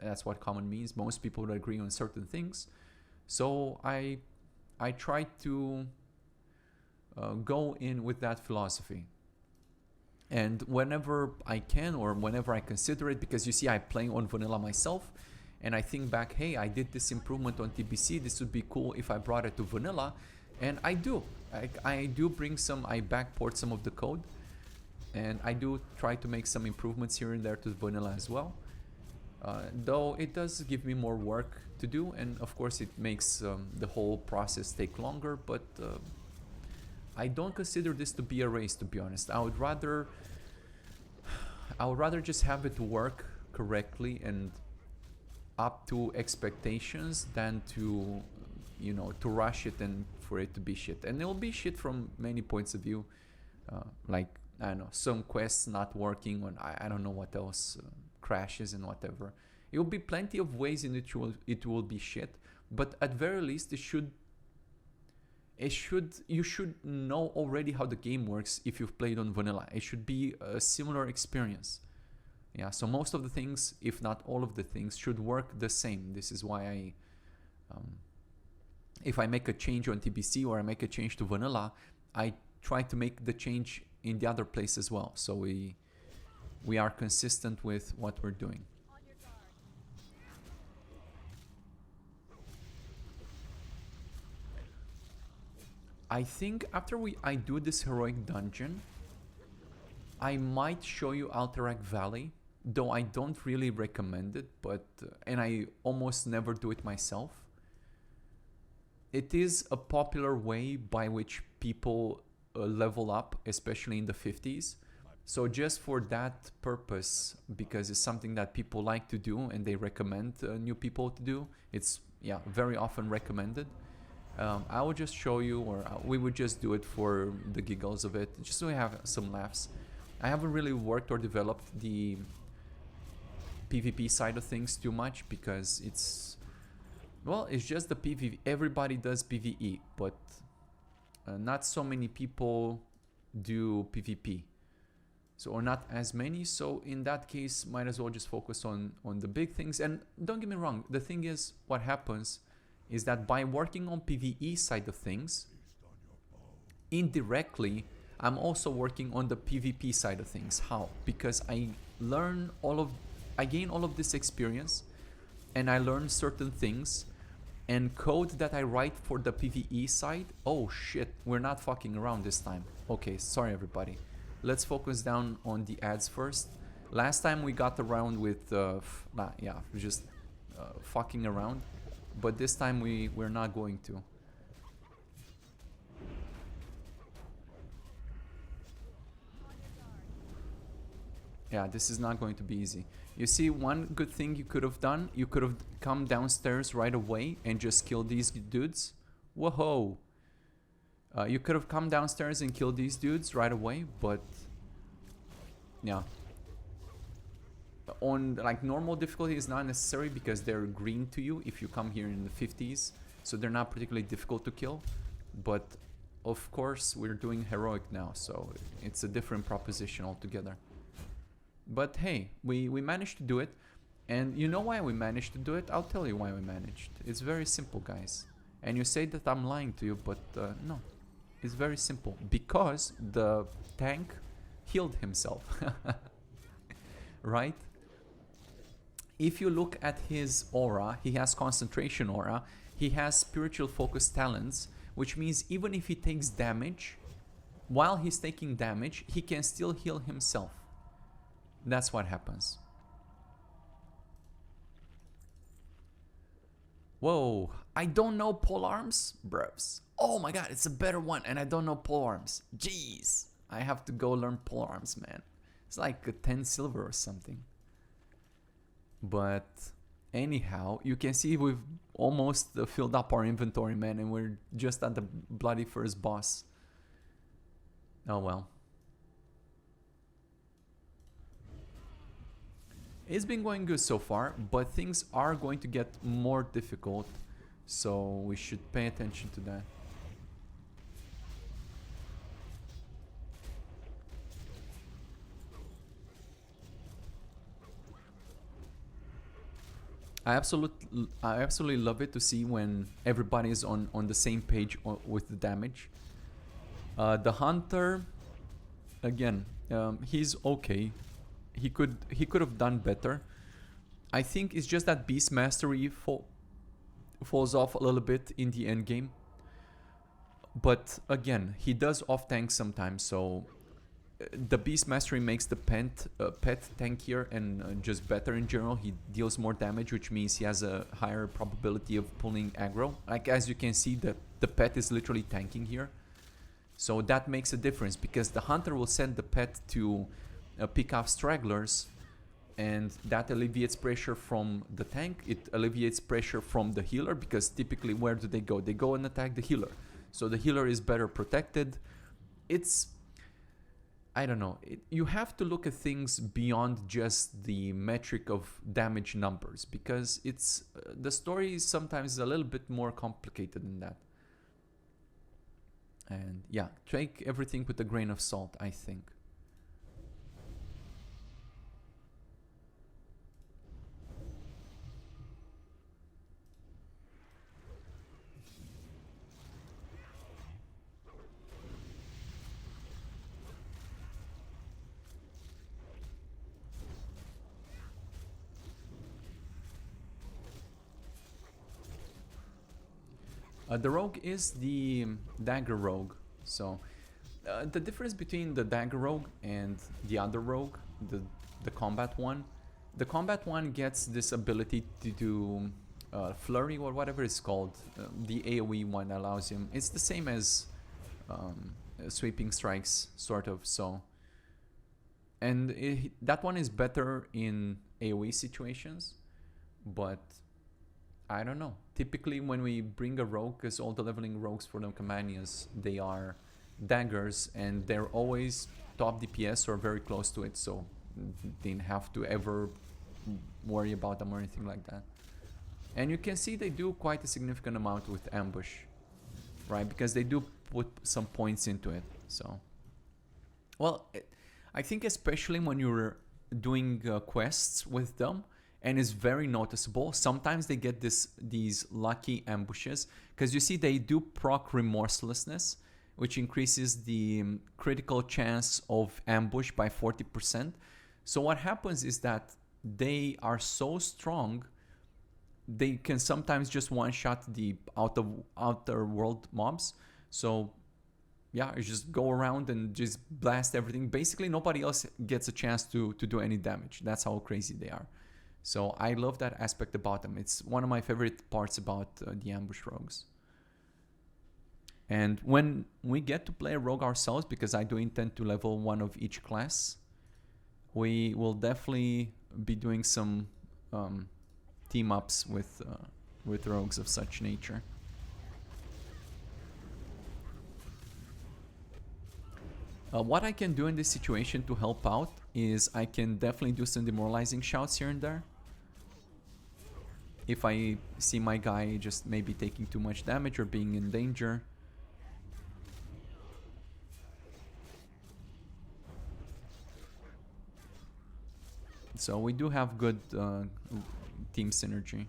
that's what common means. Most people would agree on certain things. So I try to go in with that philosophy. And whenever I can, or whenever I consider it, because you see, I play on vanilla myself, and I think back, hey, I did this improvement on TBC, this would be cool if I brought it to vanilla. And I do. I do bring some, I backport some of the code, and I do try to make some improvements here and there to vanilla as well. Though it does give me more work to do, and of course it makes the whole process take longer, but I don't consider this to be a race, to be honest. I would rather just have it work correctly and up to expectations than to, you know, to rush it and for it to be shit. And it will be shit from many points of view. Like, I don't know, some quests not working, or I don't know what else, crashes and whatever. It will be plenty of ways in which it will be shit, but at very least you should know already how the game works if you've played on vanilla. It should be a similar experience. Yeah, so most of the things, if not all of the things, should work the same. This is why if I make a change on TBC or I make a change to vanilla, I try to make the change in the other place as well. So we are consistent with what we're doing. I think after I do this heroic dungeon, I might show you Alterac Valley, though I don't really recommend it, but and I almost never do it myself. It is a popular way by which people level up, especially in the 50s. So just for that purpose, because it's something that people like to do and they recommend new people to do, it's very often recommended. I will just show you, or we would just do it for the giggles of it, just so we have some laughs. I haven't really worked or developed the PvP side of things too much because it's just the PvP. Everybody does PvE, but not so many people do PvP. So, or not as many. So in that case, might as well just focus on the big things. And don't get me wrong, the thing is, what happens is that by working on PvE side of things, indirectly, I'm also working on the PvP side of things. How? Because I gain all of this experience, and I learn certain things, and code that I write for the PvE side, oh shit, we're not fucking around this time. Okay, sorry everybody. Let's focus down on the ads first. Last time we got around with, just fucking around. But this time we're not going to. Yeah, this is not going to be easy. You see, one good thing you could have done, you could have come downstairs right away and just killed these dudes. Whoa. You could have come downstairs and killed these dudes right away, but yeah. On like normal difficulty is not necessary because they're green to you if you come here in the 50s, so they're not particularly difficult to kill. But of course we're doing heroic now, so it's a different proposition altogether. But hey, we managed to do it, and you know why we managed to do it? I'll tell you why we managed. It's very simple, guys. And you say that I'm lying to you, but no, it's very simple. Because the tank healed himself. Right? If you look at his aura, he has concentration aura, he has spiritual focus talents, which means even if he takes damage, while he's taking damage, he can still heal himself. That's what happens. Whoa, I don't know pole arms? Bros. Oh my god, it's a better one, and I don't know pole arms. Jeez, I have to go learn pole arms, man. It's like a 10 silver or something. But anyhow, you can see we've almost filled up our inventory, man, and we're just at the bloody first boss. Oh well. It's been going good so far, but things are going to get more difficult, so we should pay attention to that. I absolutely love it to see when everybody is on the same page with the damage. The hunter, again, he's okay. He could have done better. I think it's just that beast mastery falls off a little bit in the end game. But again, he does off tank sometimes, so the beast mastery makes the pet tankier and just better in general. He deals more damage, which means he has a higher probability of pulling aggro. Like as you can see, the pet is literally tanking here. So that makes a difference because the hunter will send the pet to pick off stragglers, and that alleviates pressure from the tank. It alleviates pressure from the healer because typically where do they go? They go and attack the healer. So the healer is better protected. I don't know. You have to look at things beyond just the metric of damage numbers because the story is sometimes a little bit more complicated than that. And yeah, take everything with a grain of salt, I think. The rogue is the dagger rogue. So the difference between the dagger rogue and the other rogue, the combat one, the combat one gets this ability to do flurry or whatever it's called. The AoE one allows him. It's the same as sweeping strikes, sort of. So, and that one is better in AoE situations, but I don't know. Typically when we bring a rogue, because all the leveling rogues for the companions, they are daggers and they're always top DPS or very close to it, so didn't have to ever worry about them or anything like that. And you can see they do quite a significant amount with ambush, right? Because they do put some points into it. So, well, I think especially when you're doing quests with them, and it's very noticeable. Sometimes they get these lucky ambushes because you see they do proc remorselessness, which increases the critical chance of ambush by 40%. So what happens is that they are so strong, they can sometimes just one-shot the outer world mobs. So yeah, you just go around and just blast everything. Basically, nobody else gets a chance to do any damage. That's how crazy they are. So I love that aspect about them. It's one of my favorite parts about the ambush rogues. And when we get to play a rogue ourselves, because I do intend to level one of each class, we will definitely be doing some team ups with rogues of such nature. What I can do in this situation to help out is I can definitely do some demoralizing shouts here and there. If I see my guy just maybe taking too much damage or being in danger. So we do have good team synergy.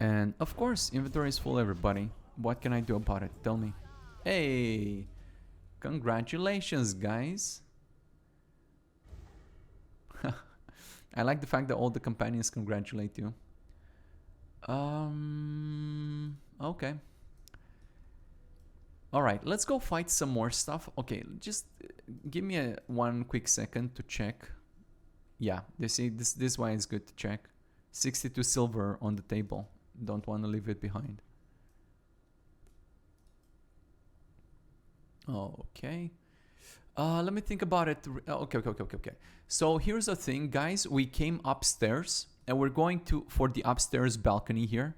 And of course, inventory is full, everybody. What can I do about it? Tell me. Hey! Congratulations, guys! I like the fact that all the companions congratulate you. Okay. Alright, let's go fight some more stuff. Okay, just give me one quick second to check. Yeah, you see, this why it's good to check. 62 silver on the table. Don't want to leave it behind. Okay. Let me think about it. Okay. So here's the thing, guys. We came upstairs and we're going for the upstairs balcony here.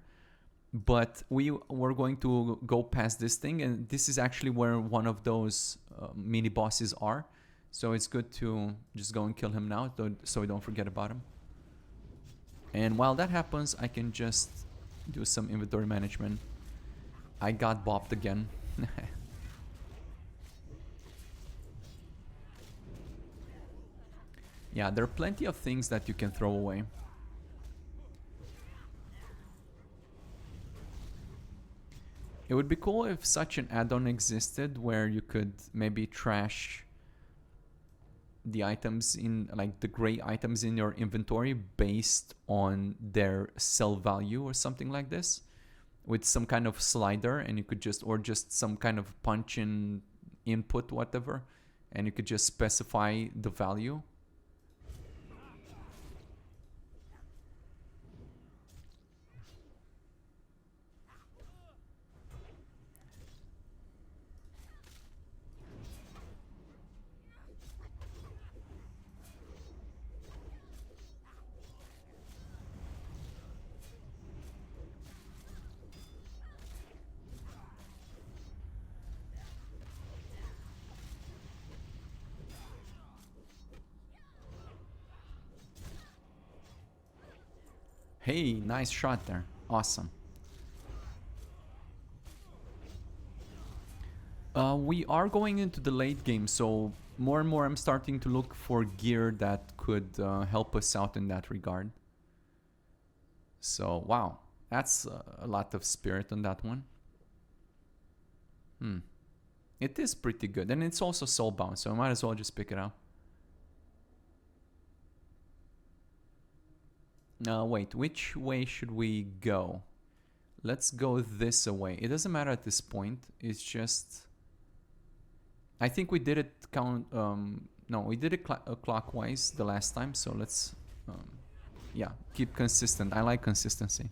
But we're going to go past this thing, and this is actually where one of those mini bosses are. So it's good to just go and kill him now, so we don't forget about him. And while that happens, I can just do some inventory management. I got bopped again. Yeah, there are plenty of things that you can throw away. It would be cool if such an add-on existed where you could maybe trash the items in, like the gray items in your inventory based on their sell value or something like this, with some kind of slider, and you could just, or just some kind of punch in input, whatever, and you could just specify the value. Hey, nice shot there. Awesome. We are going into the late game, so more and more I'm starting to look for gear that could help us out in that regard. So, wow. That's a lot of spirit on that one. It is pretty good. And it's also soulbound, so I might as well just pick it up. Wait, which way should we go? Let's go this way. It doesn't matter at this point. It's just... I think we did it no, we did it clockwise the last time, so let's... yeah, keep consistent. I like consistency.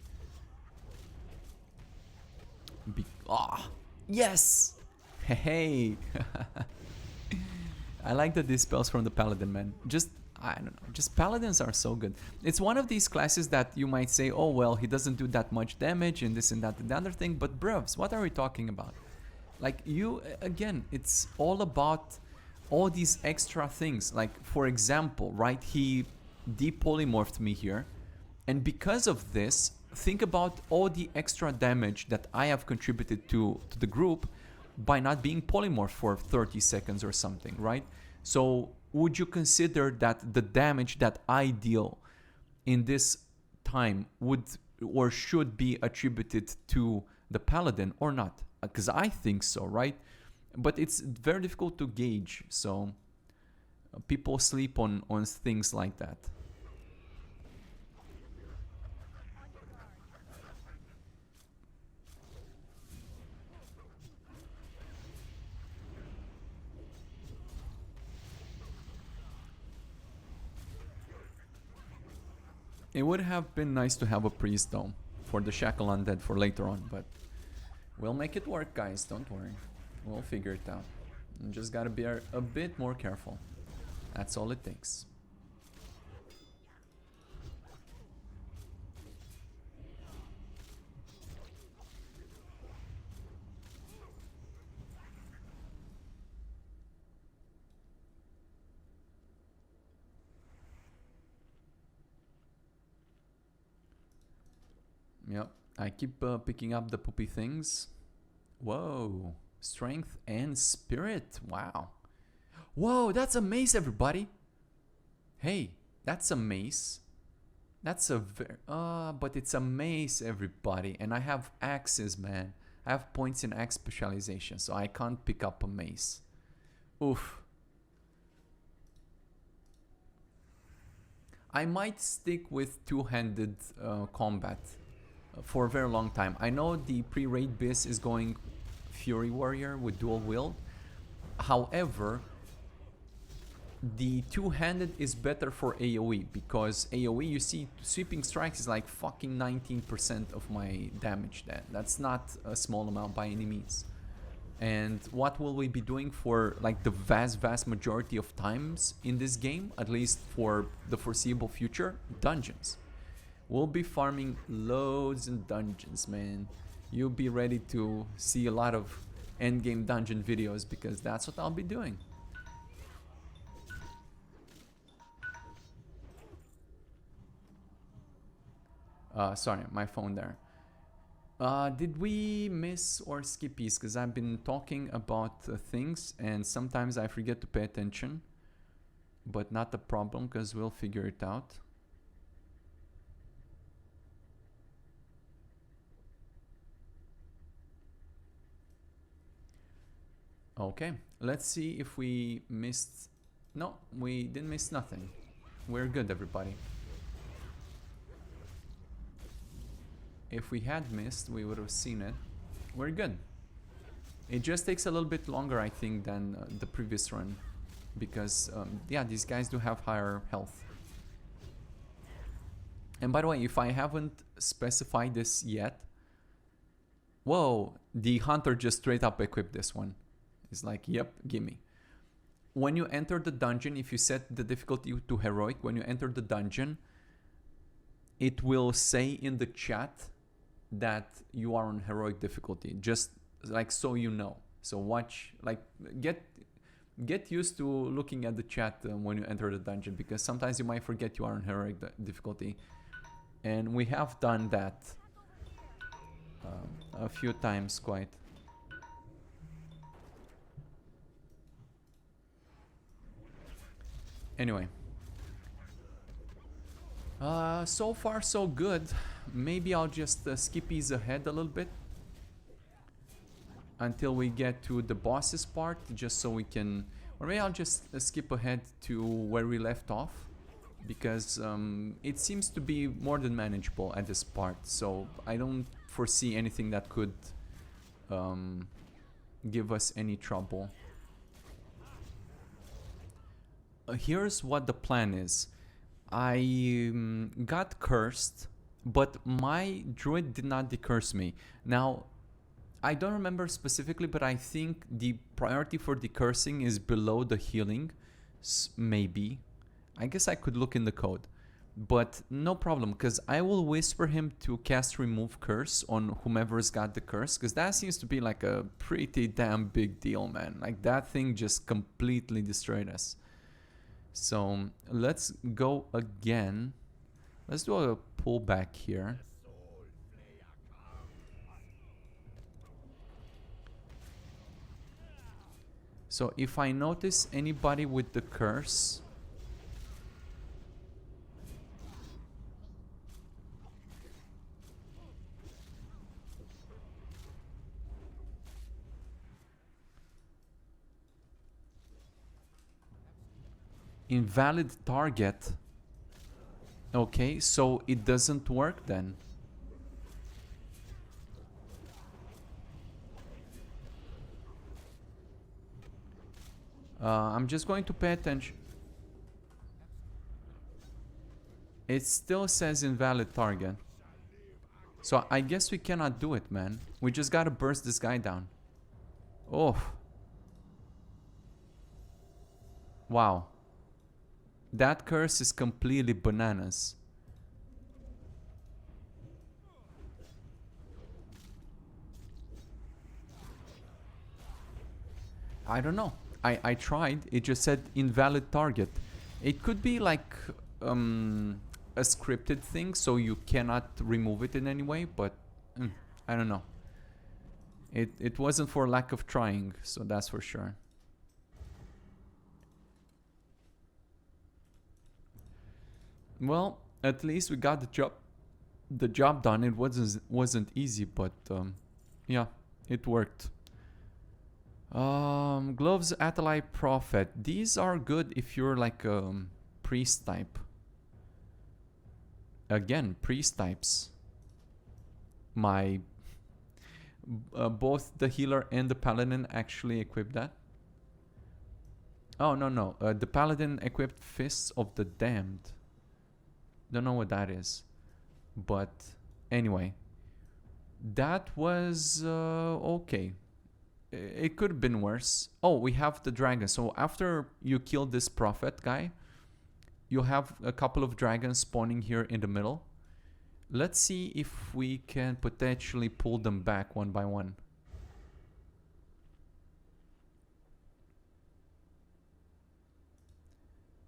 Yes! Hey! I like the dispels from the paladin, man. Just... I don't know, just paladins are so good. It's one of these classes that you might say, oh well, he doesn't do that much damage and this and that and the other thing, but bruvs, what are we talking about? Like, you, again, it's all about all these extra things. Like, for example, right, he depolymorphed me here, and because of this, think about all the extra damage that I have contributed to the group by not being polymorphed for 30 seconds or something, right? So would you consider that the damage that I deal in this time would or should be attributed to the paladin or not? Because I think so, right? But it's very difficult to gauge, so people sleep on things like that. It would have been nice to have a priest though, for the shackle undead for later on, but we'll make it work, guys, don't worry. We'll figure it out. You just gotta be a bit more careful. That's all it takes. Yep, I keep picking up the poopy things. Whoa, strength and spirit, wow. Whoa, that's a mace, everybody. Hey, that's a mace. That's a but it's a mace, everybody. And I have axes, man. I have points in axe specialization, so I can't pick up a mace. Oof. I might stick with two-handed combat for a very long time. I know the pre-raid bis is going Fury Warrior with dual wield. However, the two-handed is better for AoE, because AoE, you see, sweeping strikes is like fucking 19% of my damage. That's not a small amount by any means. And what will we be doing for like the vast majority of times in this game, at least for the foreseeable future? Dungeons. We'll be farming loads in dungeons, man. You'll be ready to see a lot of endgame dungeon videos, because that's what I'll be doing. Sorry, my phone there. Did we miss or skip piece? Because I've been talking about things and sometimes I forget to pay attention. but not a problem because we'll figure it out. Okay, let's see if we missed. No, we didn't miss nothing. We're good, everybody. If we had missed, we would have seen it. We're good. It just takes a little bit longer, I think, than the previous run. Because, yeah, these guys do have higher health. And by the way, if I haven't specified this yet... Whoa, the hunter just straight up equipped this one. It's like, yep, gimme. When you enter the dungeon, if you set the difficulty to heroic, when you enter the dungeon, it will say in the chat that you are on heroic difficulty, just like so you know. So watch, like get used to looking at the chat when you enter the dungeon, because sometimes you might forget you are on heroic difficulty, and we have done that a few times quite. Anyway, so far so good. Maybe I'll just skip ease ahead a little bit until we get to the bosses part, just so we can, or maybe I'll just skip ahead to where we left off, because it seems to be more than manageable at this part, so I don't foresee anything that could give us any trouble. Here's what the plan is. I got cursed, but my druid did not decurse me. Now, I don't remember specifically, but I think the priority for decursing is below the healing. Maybe. I guess I could look in the code. But no problem, because I will whisper him to cast remove curse on whomever's got the curse, because that seems to be like a pretty damn big deal, man. Like that thing just completely destroyed us. So let's go again. Let's do a pullback here. So if I notice anybody with the curse, invalid target. Okay, so it doesn't work then. I'm just going to pay attention. It still says invalid target. So I guess we cannot do it, man. We just gotta burst this guy down. Oh. Wow. That curse is completely bananas. I don't know. I tried. It just said invalid target. It could be like a scripted thing, so you cannot remove it in any way, but I don't know. It wasn't for lack of trying, so that's for sure. Well, at least we got the job done. It wasn't easy, but yeah, it worked. Gloves, Ally, Prophet. These are good if you're like a priest type. Again, priest types. My both the healer and the paladin actually equip that. Oh no, the paladin equipped Fists of the Damned. Don't know what that is, but anyway, that was okay. It could have been worse. Oh, we have the dragon. So after you kill this prophet guy, you have a couple of dragons spawning here in the middle. Let's see if we can potentially pull them back one by one.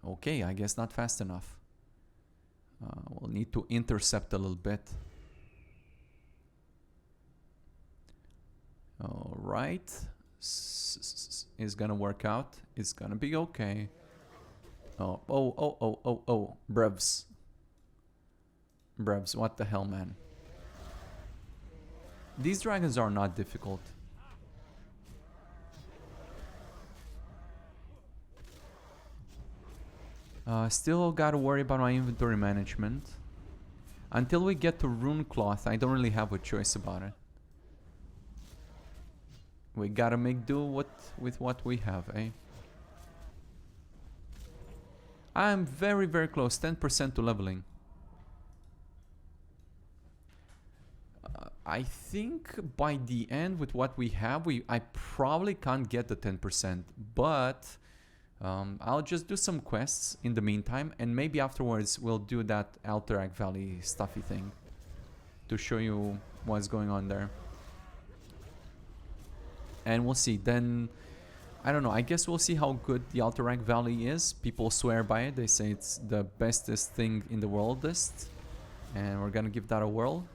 Okay, I guess not fast enough. We'll need to intercept a little bit. All right. It's gonna work out. It's gonna be okay. Oh. Brevs. Brevs, what the hell, man? These dragons are not difficult. Still gotta worry about my inventory management. Until we get to Rune Cloth, I don't really have a choice about it. We gotta make do with what we have, eh? I'm very, very close. 10% to leveling. I think by the end, with what we have, I probably can't get the 10%. But I'll just do some quests in the meantime. And maybe afterwards, we'll do that Alterac Valley stuffy thing. To show you what's going on there. And we'll see. Then, I don't know. I guess we'll see how good the Alterac Valley is. People swear by it. They say it's the bestest thing in the worldest. And we're gonna give that a whirl.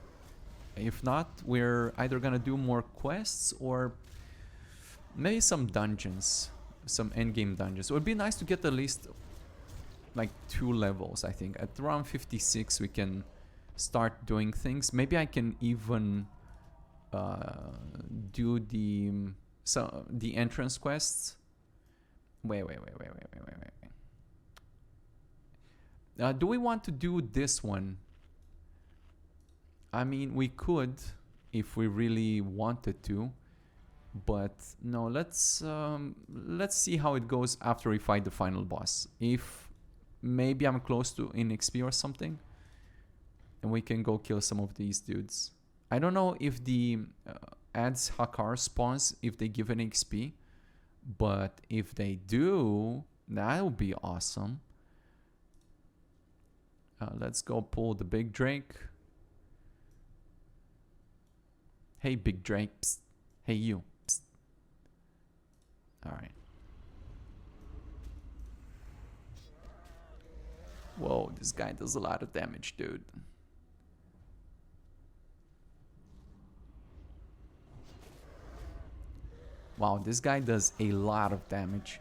If not, we're either gonna do more quests or maybe some dungeons. Some endgame dungeons. It would be nice to get at least like 2 levels, I think. At around 56, we can start doing things. Maybe I can even do the entrance quests. Wait. Do we want to do this one? I mean, we could if we really wanted to, but no. Let's see how it goes after we fight the final boss. If maybe I'm close to in XP or something, and we can go kill some of these dudes. I don't know if the adds Hakar spawns if they give an XP, but if they do, that would be awesome. Let's go pull the big Drake. Hey, big Drake. Psst. Hey, you. Psst. All right. Whoa, this guy does a lot of damage, dude. Wow, this guy does a lot of damage.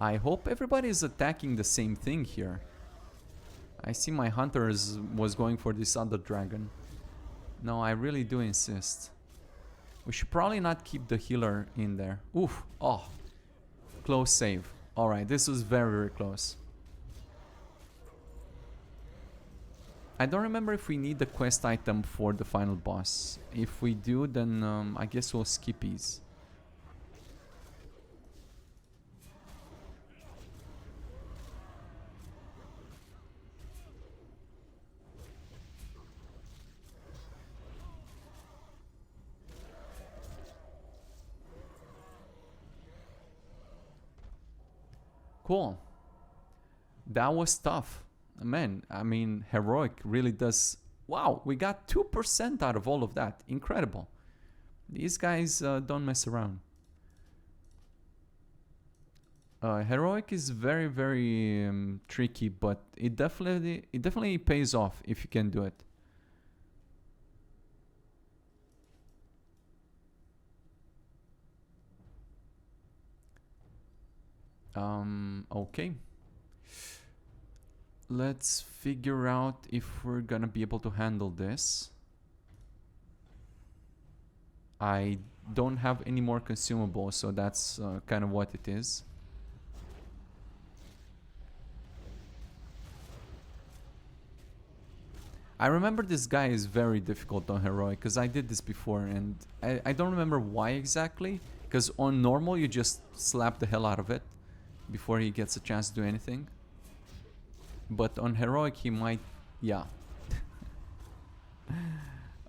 I hope everybody is attacking the same thing here. I see my hunters was going for this other dragon. No, I really do insist. We should probably not keep the healer in there. Oof. Oh. Close save. Alright, this was very, very close. I don't remember if we need the quest item for the final boss. If we do, then I guess we'll skip these. Cool. That was tough. Man, I mean, heroic really does... Wow, we got 2% out of all of that. Incredible. These guys don't mess around. Heroic is very, very tricky, but it definitely pays off if you can do it. Okay. Let's figure out if we're gonna be able to handle this. I don't have any more consumables, so that's kind of what it is. I remember this guy is very difficult on heroic because I did this before, and I don't remember why exactly, because on normal you just slap the hell out of it before he gets a chance to do anything. But on heroic he might... Yeah.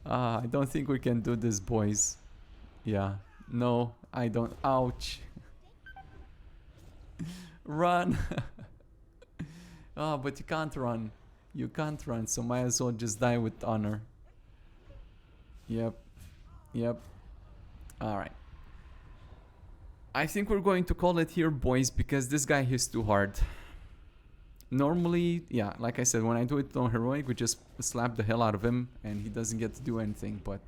I don't think we can do this, boys. Yeah. No, I don't. Ouch. Run. Oh, but you can't run. You can't run, so might as well just die with honor. Yep. Yep. Alright. I think we're going to call it here, boys, because this guy hits too hard. Normally, yeah, like I said, when I do it on heroic, we just slap the hell out of him and he doesn't get to do anything, but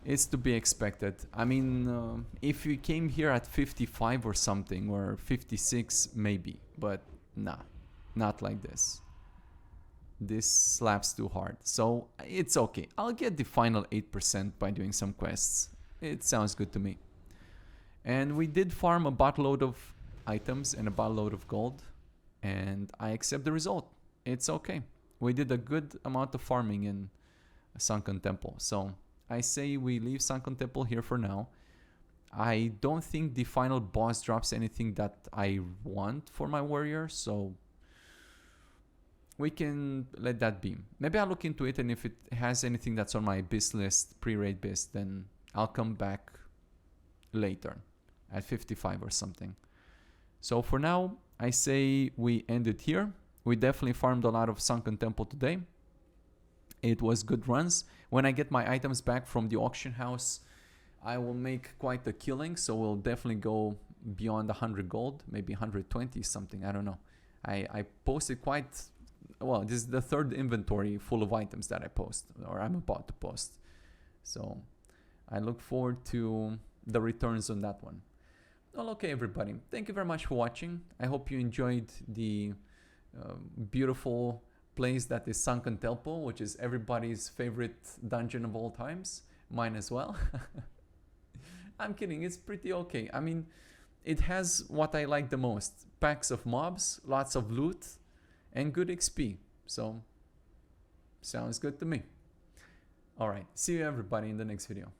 it's to be expected. I mean, if you came here at 55 or something, or 56 maybe, but nah, not like this. This slaps too hard, so it's okay. I'll get the final 8% by doing some quests. It sounds good to me. And we did farm a buttload of items and a buttload of gold, and I accept the result. It's okay. We did a good amount of farming in Sunken Temple, so I say we leave Sunken Temple here for now. I don't think the final boss drops anything that I want for my warrior, so we can let that be. Maybe I'll look into it, and if it has anything that's on my BIS list, pre-raid BIS, then I'll come back later at 55 or something. So for now, I say we end it here. We definitely farmed a lot of Sunken Temple today. It was good runs. When I get my items back from the auction house, I will make quite a killing, so we'll definitely go beyond 100 gold, maybe 120 something, I don't know. I posted quite, well, this is the third inventory full of items that I post, or I'm about to post. So I look forward to the returns on that one. Well, okay, everybody, thank you very much for watching. I hope you enjoyed the beautiful place that is Sunken Temple, which is everybody's favorite dungeon of all times, mine as well. I'm kidding, it's pretty okay. I mean, it has what I like the most: packs of mobs, lots of loot, and good XP. So, sounds good to me. Alright, see you everybody in the next video.